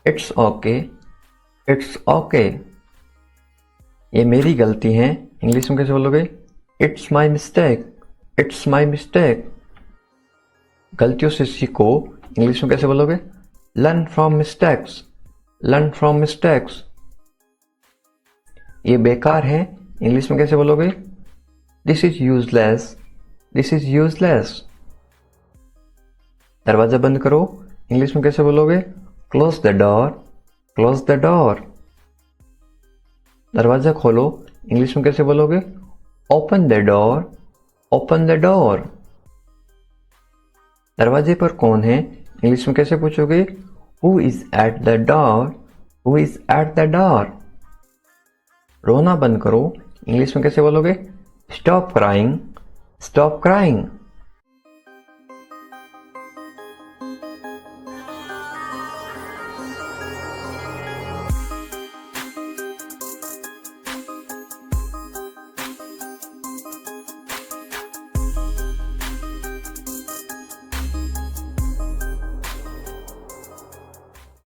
It's okay. It's okay. ये मेरी गलती है इंग्लिश में कैसे बोलोगे? It's my mistake. It's my mistake. गलतियों से सीखो इंग्लिश में कैसे बोलोगे? Learn from mistakes. Learn from mistakes. ये बेकार है इंग्लिश में कैसे बोलोगे? This is useless. This is useless. दरवाजा बंद करो इंग्लिश में कैसे बोलोगे? Close the door. Close the door. दरवाजा खोलो इंग्लिश में कैसे बोलोगे? Open the door. Open the door. दरवाजे पर कौन है इंग्लिश में कैसे पूछोगे? Who is at the door. Who is at the door. रोना बंद करो इंग्लिश में कैसे बोलोगे? Stop crying. Stop crying.